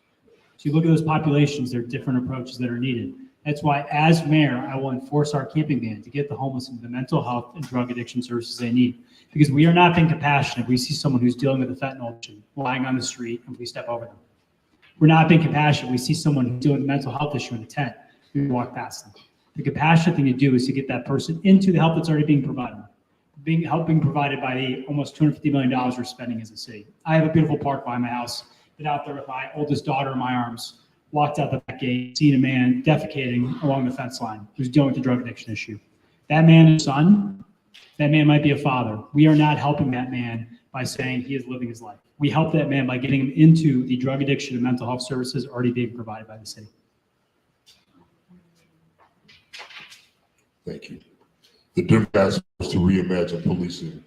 So you look at those populations, there are different approaches that are needed. That's why, as mayor, I will enforce our camping ban to get the homeless into the mental health and drug addiction services they need. Because we are not being compassionate. We see someone who's dealing with a fentanyl addiction lying on the street, and we step over them. We're not being compassionate. We see someone who's dealing with a mental health issue in a tent, we walk past them. The compassionate thing to do is to get that person into the help that's already being provided. Help being provided by the almost $250 million we're spending as a city. I have a beautiful park by my house. Been out there with my oldest daughter in my arms, walked out the back gate, seen a man defecating along the fence line who's dealing with the drug addiction issue. That man is a son. That man might be a father. We are not helping that man by saying he is living his life. We help that man by getting him into the drug addiction and mental health services already being provided by the city. Thank you. The Denver Task Force to Reimagine Policing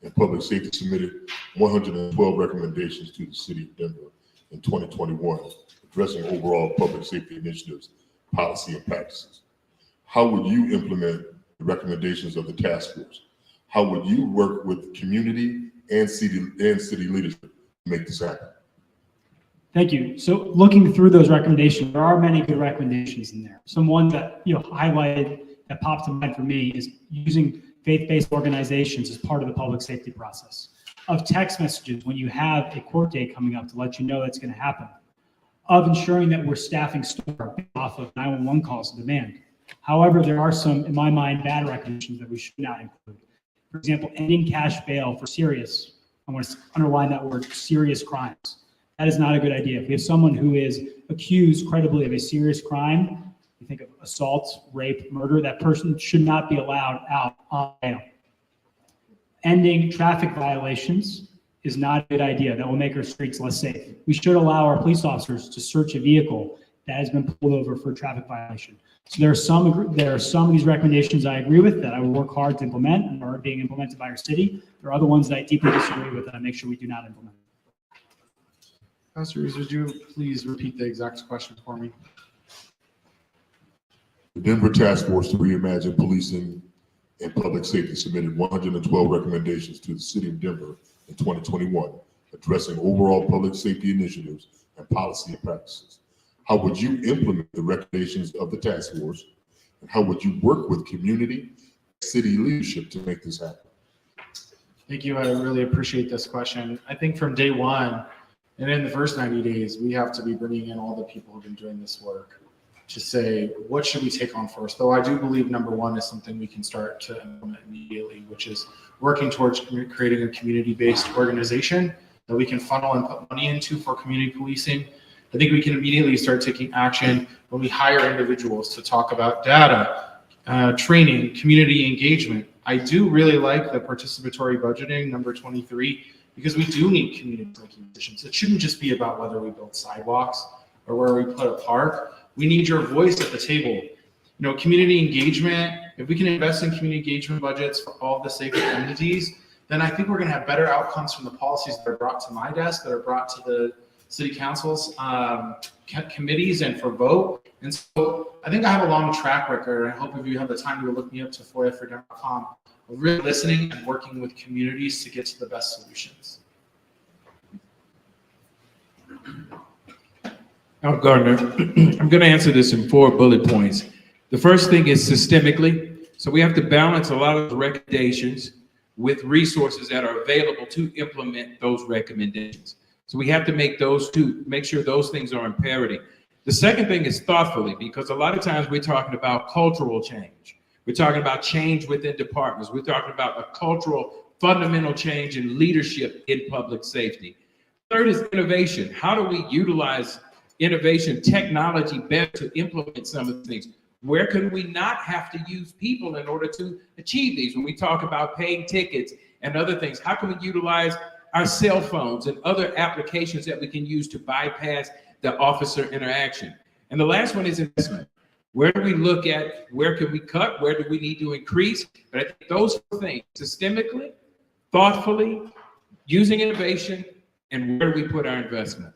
and Public Safety submitted 112 recommendations to the city of Denver in 2021, addressing overall public safety initiatives, policy, and practices. How would you implement the recommendations of the task force? How would you work with community and city leadership to make this happen? Thank you. So looking through those recommendations, there are many good recommendations in there. Some ones that highlighted that popped to mind for me is using faith-based organizations as part of the public safety process. Of text messages when you have a court date coming up to let you know that's going to happen. Of ensuring that we're staffing store off of 911 calls and demand. However, there are some, in my mind, bad recommendations that we should not include. For example, ending cash bail for serious, I want to underline that word, serious crimes. That is not a good idea. If we have someone who is accused credibly of a serious crime, you think of assault, rape, murder, that person should not be allowed out on bail. Ending traffic violations is not a good idea. That will make our streets less safe. We should allow our police officers to search a vehicle that has been pulled over for a traffic violation. So there are some of these recommendations I agree with that I will work hard to implement and are being implemented by our city. There are other ones that I deeply disagree with that I make sure we do not implement. Pastor Reeves, would you please repeat the exact question for me? The Denver Task Force to Reimagine Policing and Public Safety submitted 112 recommendations to the city of Denver in 2021, addressing overall public safety initiatives and policy and practices. How would you implement the recommendations of the task force? And how would you work with community, city leadership to make this happen? Thank you. I really appreciate this question. I think from day one, and in the first 90 days, we have to be bringing in all the people who've been doing this work to say, what should we take on first? Though I do believe number one is something we can start to implement immediately, which is working towards creating a community-based organization that we can funnel and put money into for community policing. I think we can immediately start taking action when we hire individuals to talk about data, training, community engagement. I do really like the participatory budgeting, number 23, because we do need community making decisions. It shouldn't just be about whether we build sidewalks or where we put a park. We need your voice at the table. You know, community engagement, if we can invest in community engagement budgets for all the safety entities, then I think we're gonna have better outcomes from the policies that are brought to my desk, that are brought to the city council's committees and for vote. And so I think I have a long track record. I hope if you have the time to look me up, tafoya.com, of really listening and working with communities to get to the best solutions. Now, Gardner, I'm going to answer this in 4 bullet points. The first thing is systemically. So we have to balance a lot of the recommendations with resources that are available to implement those recommendations. So we have to make sure those things are in parity. The second thing is thoughtfully, because a lot of times we're talking about cultural change. We're talking about change within departments. We're talking about a cultural fundamental change in leadership in public safety. Third is innovation. How do we utilize innovation, technology better to implement some of the things? Where can we not have to use people in order to achieve these? When we talk about paying tickets and other things, how can we utilize our cell phones and other applications that we can use to bypass the officer interaction? And the last one is investment. Where do we look at, where can we cut, where do we need to increase? But I think those things, systemically, thoughtfully, using innovation, and where do we put our investment?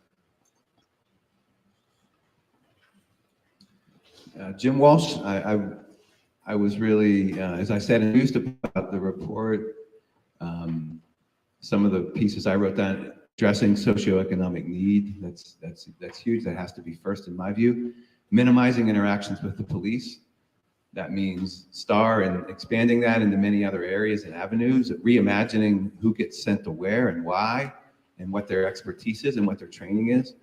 Jim Walsh, I was really, as I said, enthused about the report. Some of the pieces I wrote down, addressing socioeconomic need, that's huge. That has to be first in my view. Minimizing interactions with the police. That means STAR and expanding that into many other areas and avenues, reimagining who gets sent to where and why, and what their expertise is and what their training is.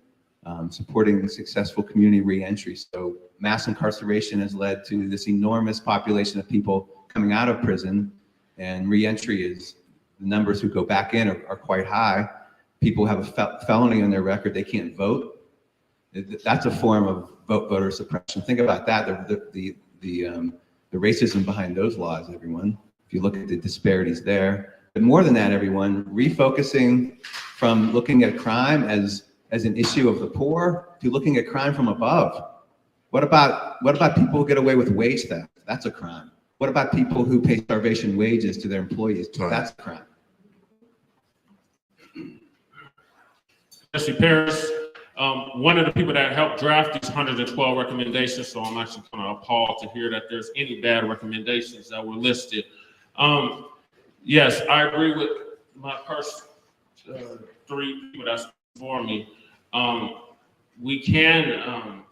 Supporting successful community reentry. So mass incarceration has led to this enormous population of people coming out of prison, and reentry is, the numbers who go back in are quite high. People have a felony on their record, they can't vote. That's a form of voter suppression. Think about that, the racism behind those laws, everyone. If you look at the disparities there. But more than that, everyone, refocusing from looking at crime as an issue of the poor to looking at crime from above. What about people who get away with wage theft? That's a crime. What about people who pay starvation wages to their employees? That's a crime. Jesse Paris, one of the people that helped draft these 112 recommendations, so I'm actually kind of appalled to hear that there's any bad recommendations that were listed. Yes, I agree with my first 3 people that's before me. We can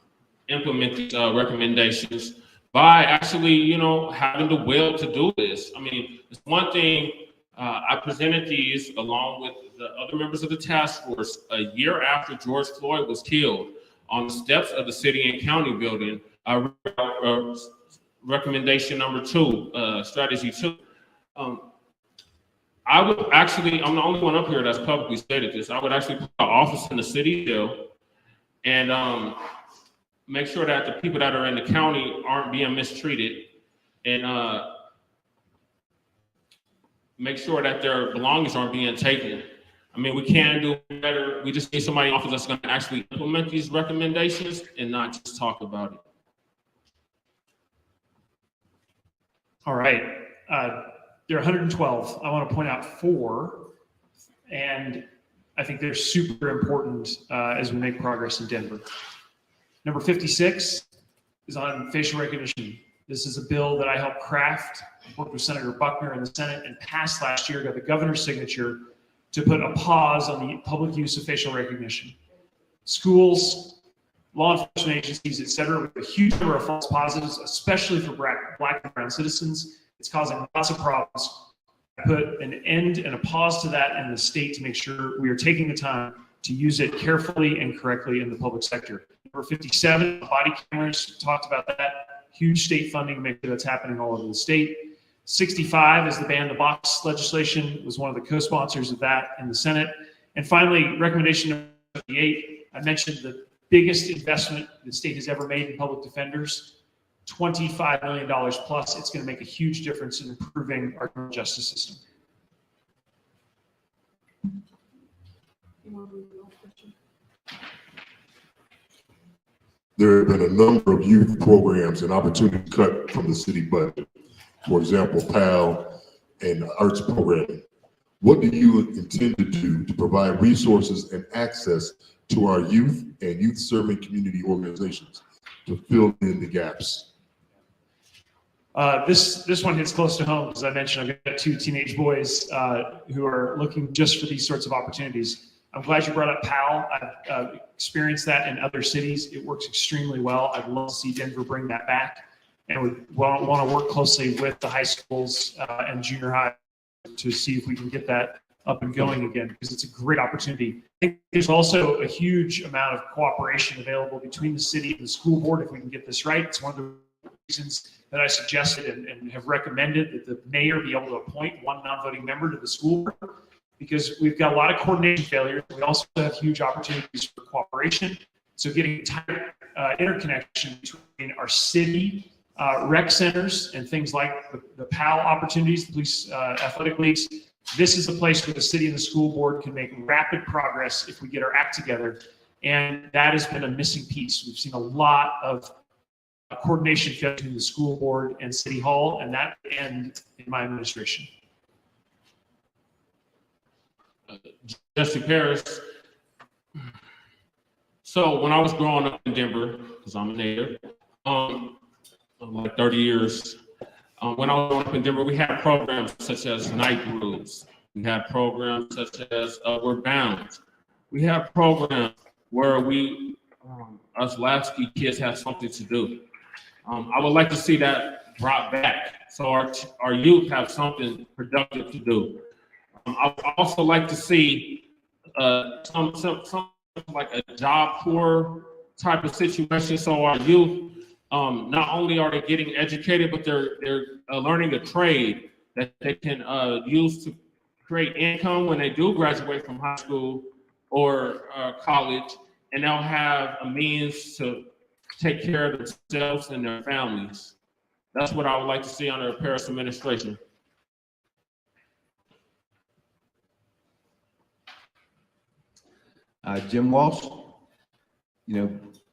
implement these recommendations by actually, having the will to do this. I mean, it's one thing, I presented these along with the other members of the task force a year after George Floyd was killed on the steps of the city and county building. Recommendation number 2, strategy 2. I would actually, I'm the only one up here that's publicly stated this. I would actually put an office in the city jail and make sure that the people that are in the county aren't being mistreated, and make sure that their belongings aren't being taken. I mean, we can do better. We just need somebody in office that's going to actually implement these recommendations and not just talk about it. All right. There are 112. I want to point out 4, and I think they're super important as we make progress in Denver. Number 56 is on facial recognition. This is a bill that I helped craft, worked with Senator Buckner in the Senate, and passed last year, got the governor's signature to put a pause on the public use of facial recognition. Schools, law enforcement agencies, et cetera, with a huge number of false positives, especially for Black and brown citizens. It's causing lots of problems. I put an end and a pause to that in the state to make sure we are taking the time to use it carefully and correctly in the public sector. Number 57, body cameras, talked about that. Huge state funding to make sure that's happening all over the state. 65 is the ban the box legislation, was one of the co-sponsors of that in the Senate. And finally, recommendation number 58, I mentioned the biggest investment the state has ever made in public defenders. $25 million plus. It's going to make a huge difference in improving our criminal justice system. There have been a number of youth programs and opportunities cut from the city budget. For example, PAL and arts programming. What do you intend to do to provide resources and access to our youth and youth-serving community organizations to fill in the gaps? This one hits close to home, because I mentioned I've got 2 teenage boys who are looking just for these sorts of opportunities. I'm glad you brought up PAL. I've experienced that in other cities. It works extremely well. I'd love to see Denver bring that back, and we want to work closely with the high schools and junior high to see if we can get that up and going again, because it's a great opportunity. I think there's also a huge amount of cooperation available between the city and the school board if we can get this right. It's one of the reasons that I suggested and have recommended that the mayor be able to appoint 1 non-voting member to the school board, because we've got a lot of coordination failures. We also have huge opportunities for cooperation. So getting tight interconnection between our city rec centers and things like the PAL opportunities, the police athletic leagues. This is a place where the city and the school board can make rapid progress if we get our act together. And that has been a missing piece. We've seen a lot of coordination failure between the school board and city hall, and that will end in my administration. Jesse Paris. So when I was growing up in Denver, because I'm a native, like 30 years, when I was growing up in Denver, we had programs such as Night Grooves. We had programs such as We're Bound. We had programs where we, us latchkey kids, have something to do. I would like to see that brought back, so our youth have something productive to do. I would also like to see some like a job corps type of situation, so our youth, not only are they getting educated, but they're learning a trade that they can use to create income when they do graduate from high school or college, and they'll have a means to take care of themselves and their families. That's what I would like to see under the Paris administration. Jim Walsh,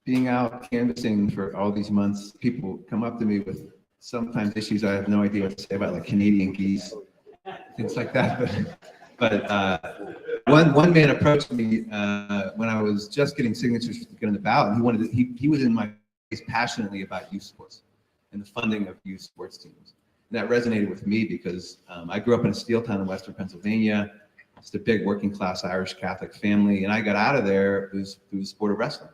being out canvassing for all these months, people come up to me with sometimes issues I have no idea what to say about, like Canadian geese, things like that. But one man approached me when I was just getting signatures to get on the ballot. And he was in my face passionately about youth sports and the funding of youth sports teams. And that resonated with me because I grew up in a steel town in Western Pennsylvania. It's a big working class Irish Catholic family, and I got out of there through the sport of wrestling.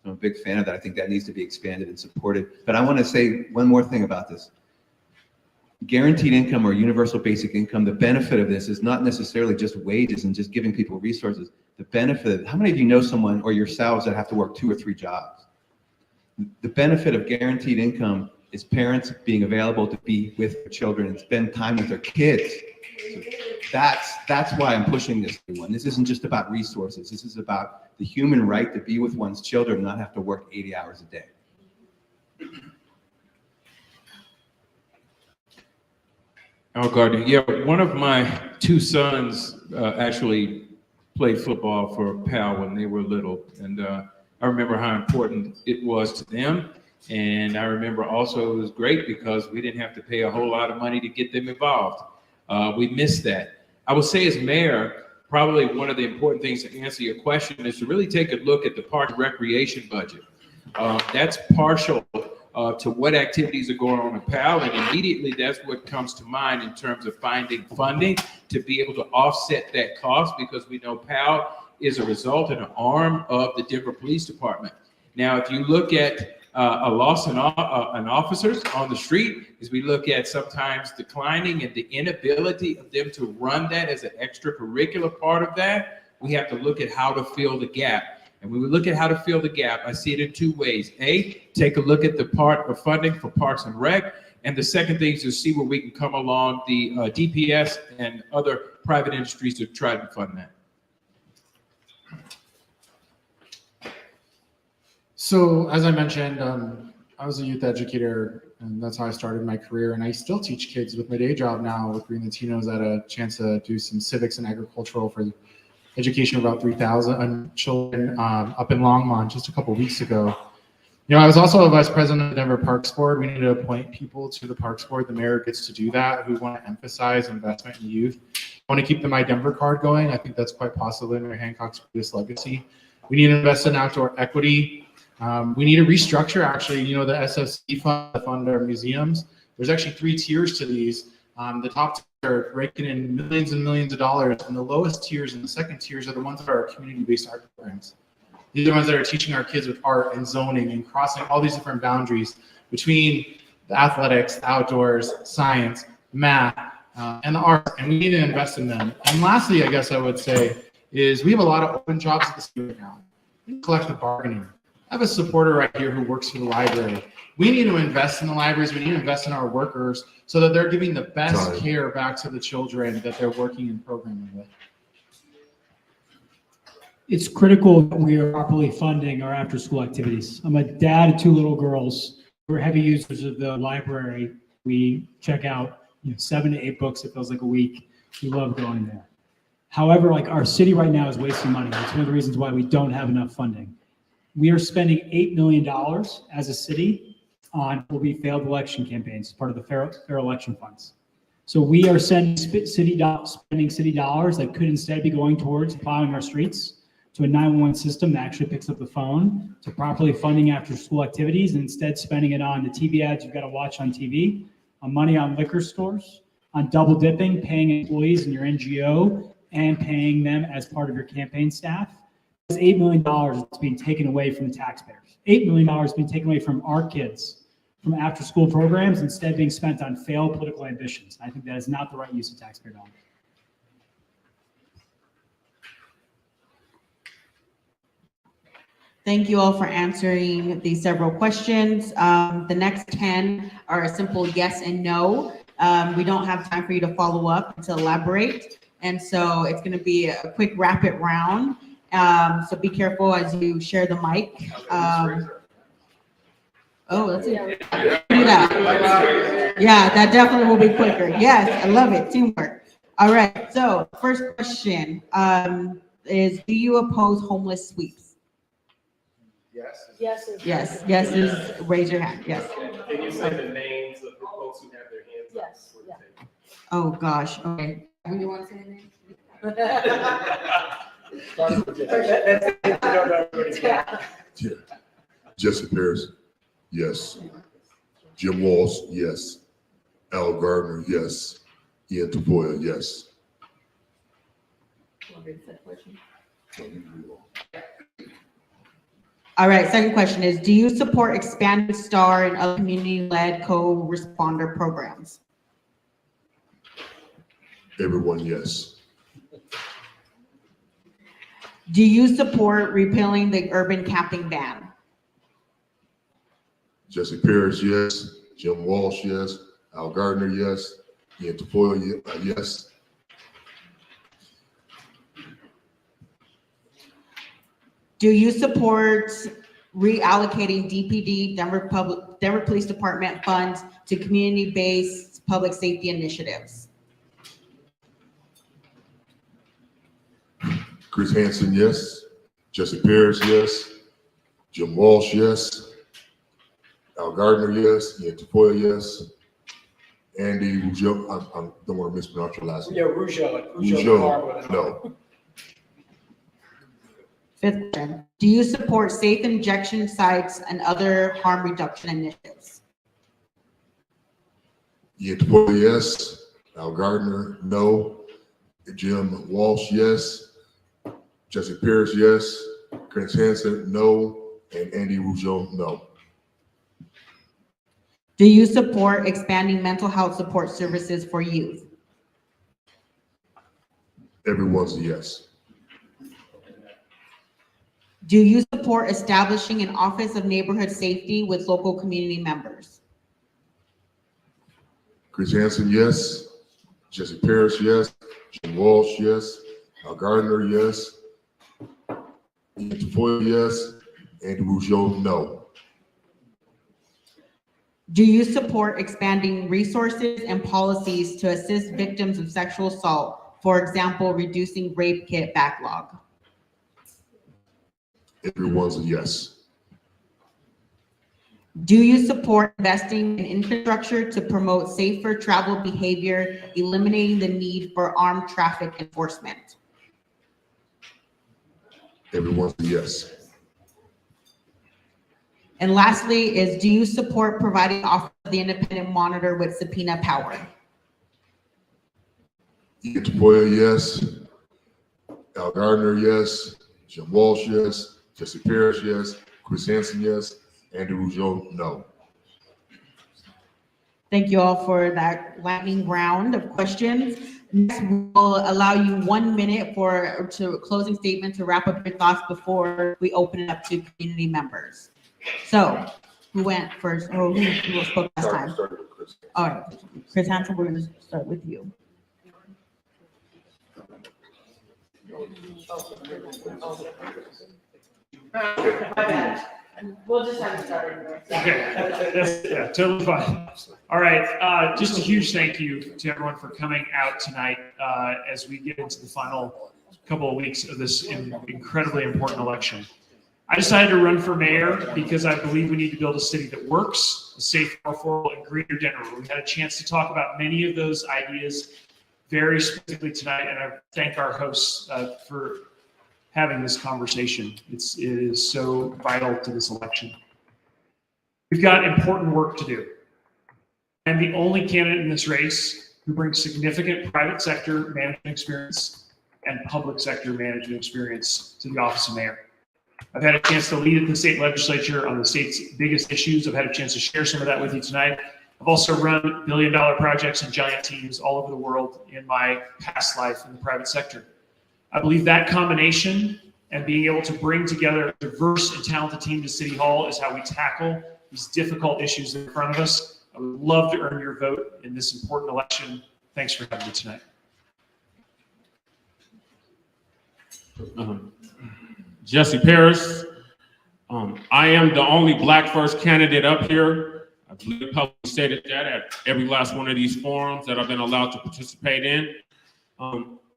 I'm a big fan of that. I think that needs to be expanded and supported. But I want to say one more thing about this. Guaranteed income or universal basic income, the benefit of this is not necessarily just wages and just giving people resources. The benefit, how many of you know someone or yourselves that have to work 2 or 3 jobs? The benefit of guaranteed income is parents being available to be with their children and spend time with their kids So that's why I'm pushing this new one. This isn't just about resources. This is about the human right to be with one's children and not have to work 80 hours a day. Al Gardner, yeah, one of my two sons actually played football for PAL when they were little, and I remember how important it was to them, and I remember also it was great because we didn't have to pay a whole lot of money to get them involved. We missed that. I would say as mayor, probably one of the important things to answer your question is to really take a look at the park and recreation budget. That's partial to what activities are going on in PAL, and immediately that's what comes to mind in terms of finding funding to be able to offset that cost, because we know PAL is a result and an arm of the Denver Police Department. Now, if you look at a loss in officers on the street, as we look at sometimes declining and the inability of them to run that as an extracurricular part of that, we have to look at how to fill the gap. And when we look at how to fill the gap, I see it in two ways. A, take a look at the part of funding for Parks and Rec. And the second thing is to see where we can come along the DPS and other private industries to try to fund that. So as I mentioned, I was a youth educator, and that's how I started my career. And I still teach kids with my day job now with Green Latinos. I had a chance to do some civics and agricultural for education of about 3,000 children up in Longmont just a couple of weeks ago. You know, I was also a vice president of the Denver Parks Board. We need to appoint people to the Parks Board. The mayor gets to do that. We want to emphasize investment in youth. I want to keep the My Denver card going. I think that's quite possibly Mayor Hancock's greatest legacy. We need to invest in outdoor equity. We need to restructure, actually, you know, the SFC fund, the fund our museums. There's actually 3 tiers to these. The top are raking in millions and millions of dollars, and the lowest tiers and the second tiers are the ones that are community-based art programs. These are the ones that are teaching our kids with art and zoning and crossing all these different boundaries between the athletics, the outdoors, science, math, and the art, and we need to invest in them. And lastly, I guess I would say, is we have a lot of open jobs at the city right now. Collective bargaining. I have a supporter right here who works for the library. We need to invest in the libraries. We need to invest in our workers so that they're giving the best care back to the children that they're working and programming with. It's critical that we are properly funding our after-school activities. I'm a dad of 2 little girls. We're heavy users of the library. We check out 7 to 8 books. It feels like a week. We love going there. However, like our city right now is wasting money. That's one of the reasons why we don't have enough funding. We are spending $8 million as a city on what will be failed election campaigns, part of the fair election funds. So we are spending city dollars that could instead be going towards plowing our streets, to a 911 system that actually picks up the phone, to properly funding after school activities, and instead spending it on the TV ads you've got to watch on TV, on money on liquor stores, on double dipping, paying employees in your NGO, and paying them as part of your campaign staff. It's $8 million that's being taken away from the taxpayers. $8 million being taken away from our kids, from after-school programs, instead being spent on failed political ambitions. I think that is not the right use of taxpayer dollars. Thank you all for answering these several questions. The next 10 are a simple yes and no. We don't have time for you to follow up and to elaborate. And so it's going to be a quick rapid round. So be careful as you share the mic. Oh, that's it. Do that. Yeah, that definitely will be quicker. Yes, I love it. Teamwork. All right. So first question is, do you oppose homeless sweeps? Yes. Yes. Yes is raise your hand. Yes. Can you say the names of the folks who have their hands up? Yes. Yeah. Oh, gosh. Okay. Do you want to say the name? Yeah. Jesse Paris, yes. Jim Walsh, yes. Al Gardner, yes. Ian Tafoya, yes. All right. Second question is, do you support expanded STAR and other community-led co-responder programs? Everyone, yes. Do you support repealing the urban camping ban? Jesse Paris, yes. Jim Walsh, yes. Al Gardner, yes. Ian Tafoya, yes. Do you support reallocating DPD, Denver Police Department funds to community-based public safety initiatives? Chris Hanson, yes. Jesse Parrish, yes. Jim Walsh, yes. Al Gardner, yes. Ian Tafoya, yes. Andy Rougeot, I don't want to mispronounce your last name. Yeah, Rougeot. Rougeot, no. Fifth question, do you support safe injection sites and other harm reduction initiatives? Ian Tafoya, yes. Al Gardner, no. Jim Walsh, yes. Jesse Parrish, yes. Chris Hanson, no. And Andy Rougeot, no. Do you support expanding mental health support services for youth? Everyone's a yes. Do you support establishing an Office of Neighborhood Safety with local community members? Chris Hanson, yes. Jesse Parrish, yes. Jim Walsh, yes. Al Gardner, yes. Ian Tafoya, yes. Andy Rougeot, no. Do you support expanding resources and policies to assist victims of sexual assault? For example, reducing rape kit backlog? Everyone's a yes. Do you support investing in infrastructure to promote safer travel behavior, eliminating the need for armed traffic enforcement? Everyone's a yes. And lastly is, do you support providing Office of the Independent Monitor with subpoena power? Ian Tafoya, yes. Al Gardner, yes. Jim Walsh, yes. Jesse Parrish, yes. Chris Hanson, yes. Andy Rougeot, no. Thank you all for that lightning round of questions. Next, we'll allow you 1 minute to closing statement to wrap up your thoughts before we open it up to community members. So, who went first? Oh, who spoke last time? All right, Chris Hanson, we're going to start with you. My bad. We'll just have it started. Okay, yeah, totally fine. All right, just a huge thank you to everyone for coming out tonight as we get into the final couple of weeks of this incredibly important election. I decided to run for mayor because I believe we need to build a city that works, a safe, affordable, and greener Denver. We had a chance to talk about many of those ideas very specifically tonight, and I thank our hosts for having this conversation. It is so vital to this election. We've got important work to do. I'm the only candidate in this race who brings significant private sector management experience and public sector management experience to the office of mayor. I've had a chance to lead at the state legislature on the state's biggest issues. I've had a chance to share some of that with you tonight. I've also run billion-dollar projects and giant teams all over the world in my past life in the private sector. I believe that combination and being able to bring together a diverse and talented team to City Hall is how we tackle these difficult issues in front of us. I would love to earn your vote in this important election. Thanks for having me tonight. Jesse Parrish. I am the only Black first candidate up here. I believe publicly stated that at every last one of these forums that I've been allowed to participate in.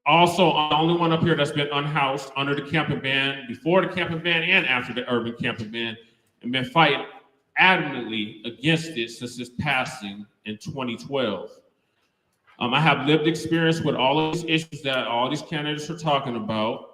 Also, I'm the only one up here that's been unhoused under the camping ban, before the camping ban and after the urban camping ban, and been fighting adamantly against it since its passing in 2012. I have lived experience with all of these issues that all these candidates are talking about.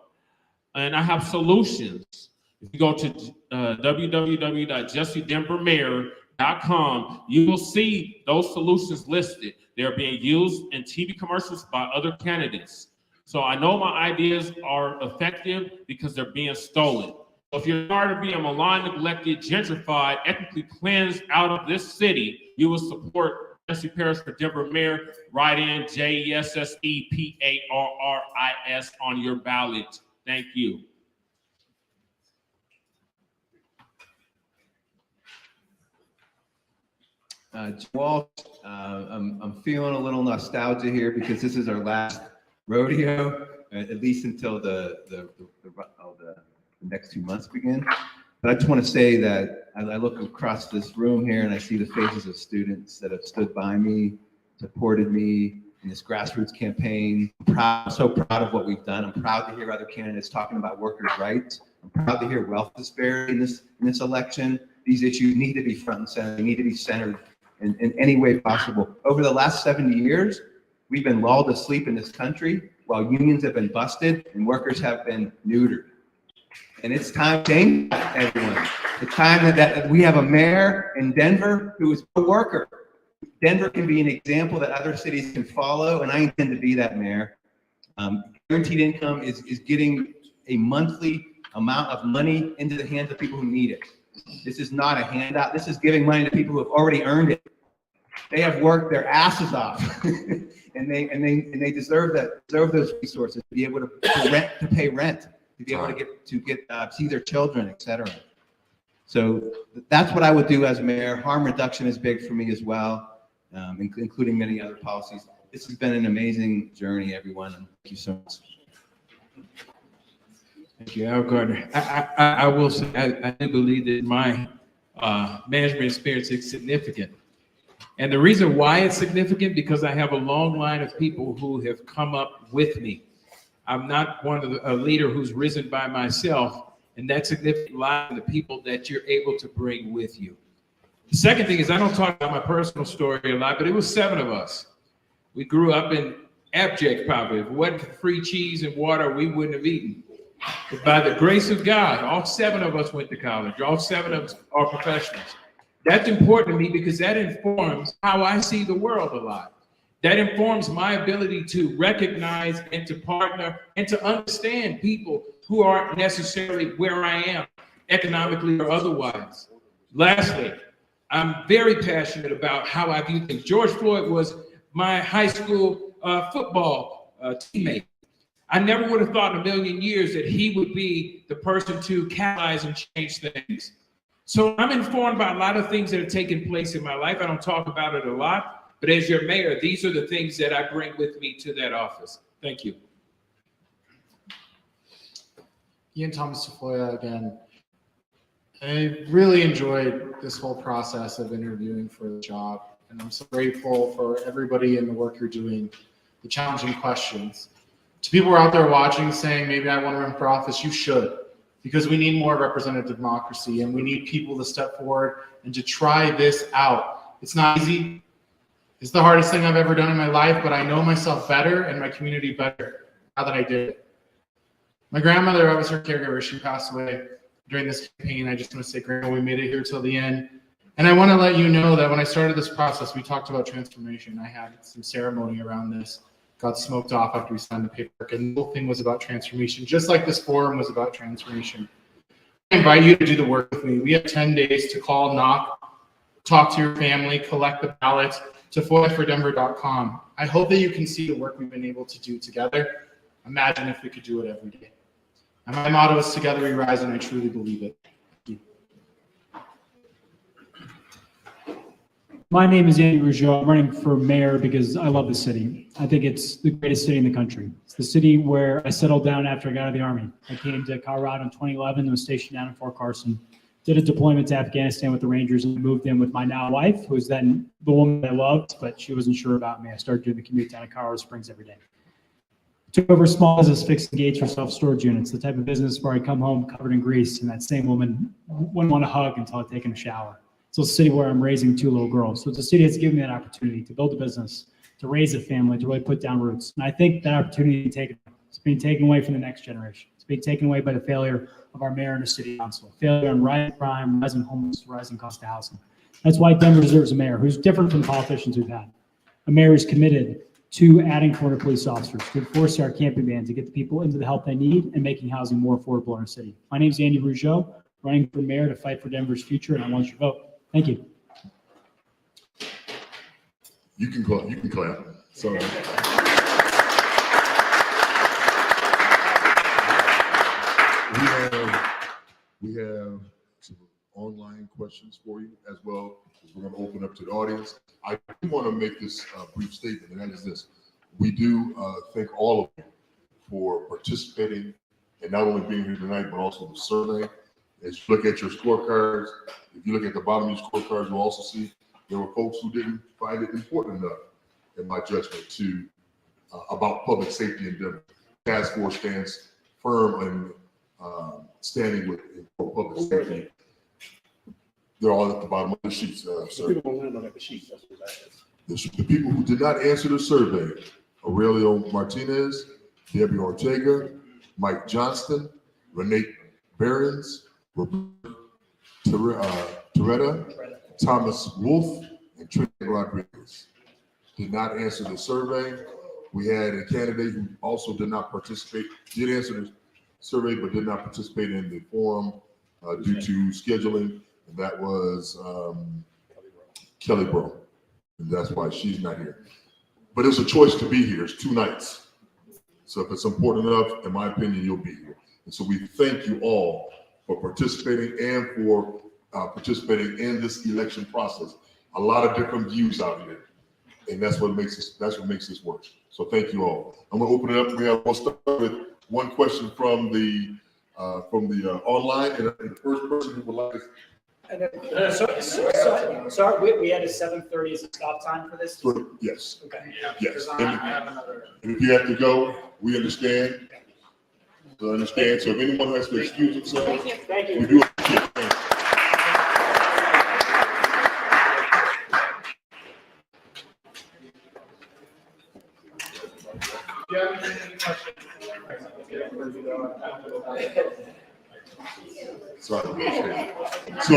And I have solutions. If you go to www.jessedenvermayor.com, you will see those solutions listed. They're being used in TV commercials by other candidates. So I know my ideas are effective because they're being stolen. So if you're tired of being maligned, neglected, gentrified, ethnically cleansed out of this city, you will support Jesse Parrish for Denver mayor. Write in JESSEPARRIS on your ballot. Thank you. Walsh, I'm feeling a little nostalgia here because this is our last rodeo, at least until the the next 2 months begin. But I just want to say that as I look across this room here and I see the faces of students that have stood by me, supported me in this grassroots campaign. I'm so proud of what we've done. I'm proud to hear other candidates talking about workers' rights. I'm proud to hear wealth disparity in this election. These issues need to be front and center. They need to be centered in any way possible. Over the last 70 years, we've been lulled to sleep in this country while unions have been busted and workers have been neutered. And it's time to change that, everyone. It's time that we have a mayor in Denver who is a worker. Denver can be an example that other cities can follow, and I intend to be that mayor. Guaranteed income is getting a monthly amount of money into the hands of people who need it. This is not a handout. This is giving money to people who have already earned it. They have worked their asses off, and they deserve those resources to be able to pay rent, to be able to see their children, etc. So that's what I would do as mayor. Harm reduction is big for me as well. Including many other policies. This has been an amazing journey, everyone, and thank you so much. Thank you, Al Gardner. I will say, I do believe that my management experience is significant. And the reason why it's significant, because I have a long line of people who have come up with me. I'm not a leader who's risen by myself, and that significant line of the people that you're able to bring with you. The second thing is, I don't talk about my personal story a lot, but it was 7 of us. We grew up in abject poverty. If it wasn't for free cheese and water, we wouldn't have eaten. But by the grace of God, all 7 of us went to college. All 7 of us are professionals. That's important to me because that informs how I see the world a lot. That informs my ability to recognize and to partner and to understand people who aren't necessarily where I am, economically or otherwise. Lastly, I'm very passionate about how I view things. George Floyd was my high school football teammate. I never would have thought in a million years that he would be the person to catalyze and change things. So I'm informed by a lot of things that are taking place in my life. I don't talk about it a lot, but as your mayor, these are the things that I bring with me to that office. Thank you. Ian Thomas Tafoya again. I really enjoyed this whole process of interviewing for the job, and I'm so grateful for everybody and the work you're doing, the challenging questions. To people who are out there watching saying, maybe I want to run for office, you should, because we need more representative democracy, and we need people to step forward and to try this out. It's not easy. It's the hardest thing I've ever done in my life, but I know myself better and my community better now that I did it. My grandmother, I was her caregiver. She passed away during this campaign. I just want to say, Grandma, we made it here till the end. And I want to let you know that when I started this process, we talked about transformation. I had some ceremony around this, got smoked off after we signed the paperwork, and the whole thing was about transformation, just like this forum was about transformation. I invite you to do the work with me. We have 10 days to call, knock, talk to your family, collect the ballots, tafoyafordenver.com. I hope that you can see the work we've been able to do together. Imagine if we could do it every day. And my motto is together we rise, and I truly believe it. Thank you. My name is Andy Rougeot. I'm running for mayor because I love the city. I think it's the greatest city in the country. It's the city where I settled down after I got out of the Army. I came to Colorado in 2011 and was stationed down in Fort Carson. Did a deployment to Afghanistan with the Rangers and moved in with my now wife, who was then the woman I loved, but she wasn't sure about me. I started doing the commute down to Colorado Springs every day. Took over a small business, fixing gates for self-storage units, the type of business where I come home covered in grease and that same woman wouldn't want to hug until I'd taken a shower. So it's a city where I'm raising 2 little girls. So it's a city that's given me that opportunity to build a business, to raise a family, to really put down roots. And I think that opportunity it's being taken away from the next generation. It's being taken away by the failure of our mayor and the city council. Failure on rising crime, rising homelessness, rising cost of housing. That's why Denver deserves a mayor who's different from the politicians we've had. A mayor who's committed to adding corner police officers, to enforce our camping ban, to get the people into the help they need and making housing more affordable in our city. My name is Andy Rougeot, running for mayor to fight for Denver's future, and I want your vote. Thank you. You can clap. Sorry. We have some online questions for you as well. We're going to open up to the audience. I do want to make this brief statement, and that is this. We do thank all of you for participating and not only being here tonight, but also the survey. As you look at your scorecards, if you look at the bottom of your scorecards, you'll also see there were folks who didn't find it important enough, in my judgment, to about public safety in Denver. Task force stands firm and standing with for public safety. They're all at the bottom of the sheets, sir. People don't learn about the sheet. That's what that is. The people who did not answer the survey: Aurelio Martinez, Debbie Ortega, Mike Johnston, Renee Behrens, Roberta Toretta, Thomas Wolf, and Trent Rodriguez did not answer the survey. We had a candidate who also did not participate, did answer the survey, but did not participate in the forum due to scheduling. And that was Kelly Bro. And that's why she's not here. But it's a choice to be here. It's 2 nights. So if it's important enough, in my opinion, you'll be here. And so we thank you all for participating and for participating in this election process. A lot of different views out here. And that's what makes this work. So thank you all. I'm gonna open it up. We'll start with one question from the online, and the first person who would like to. And then, sorry, we had a 7:30 as a stop time for this? Yes. Okay. Yes. I have another. And if you have to go, we understand. So understand. So if anyone has to excuse themselves, Thank you. we do appreciate it. Thank you. Do you have any questions? Sorry. So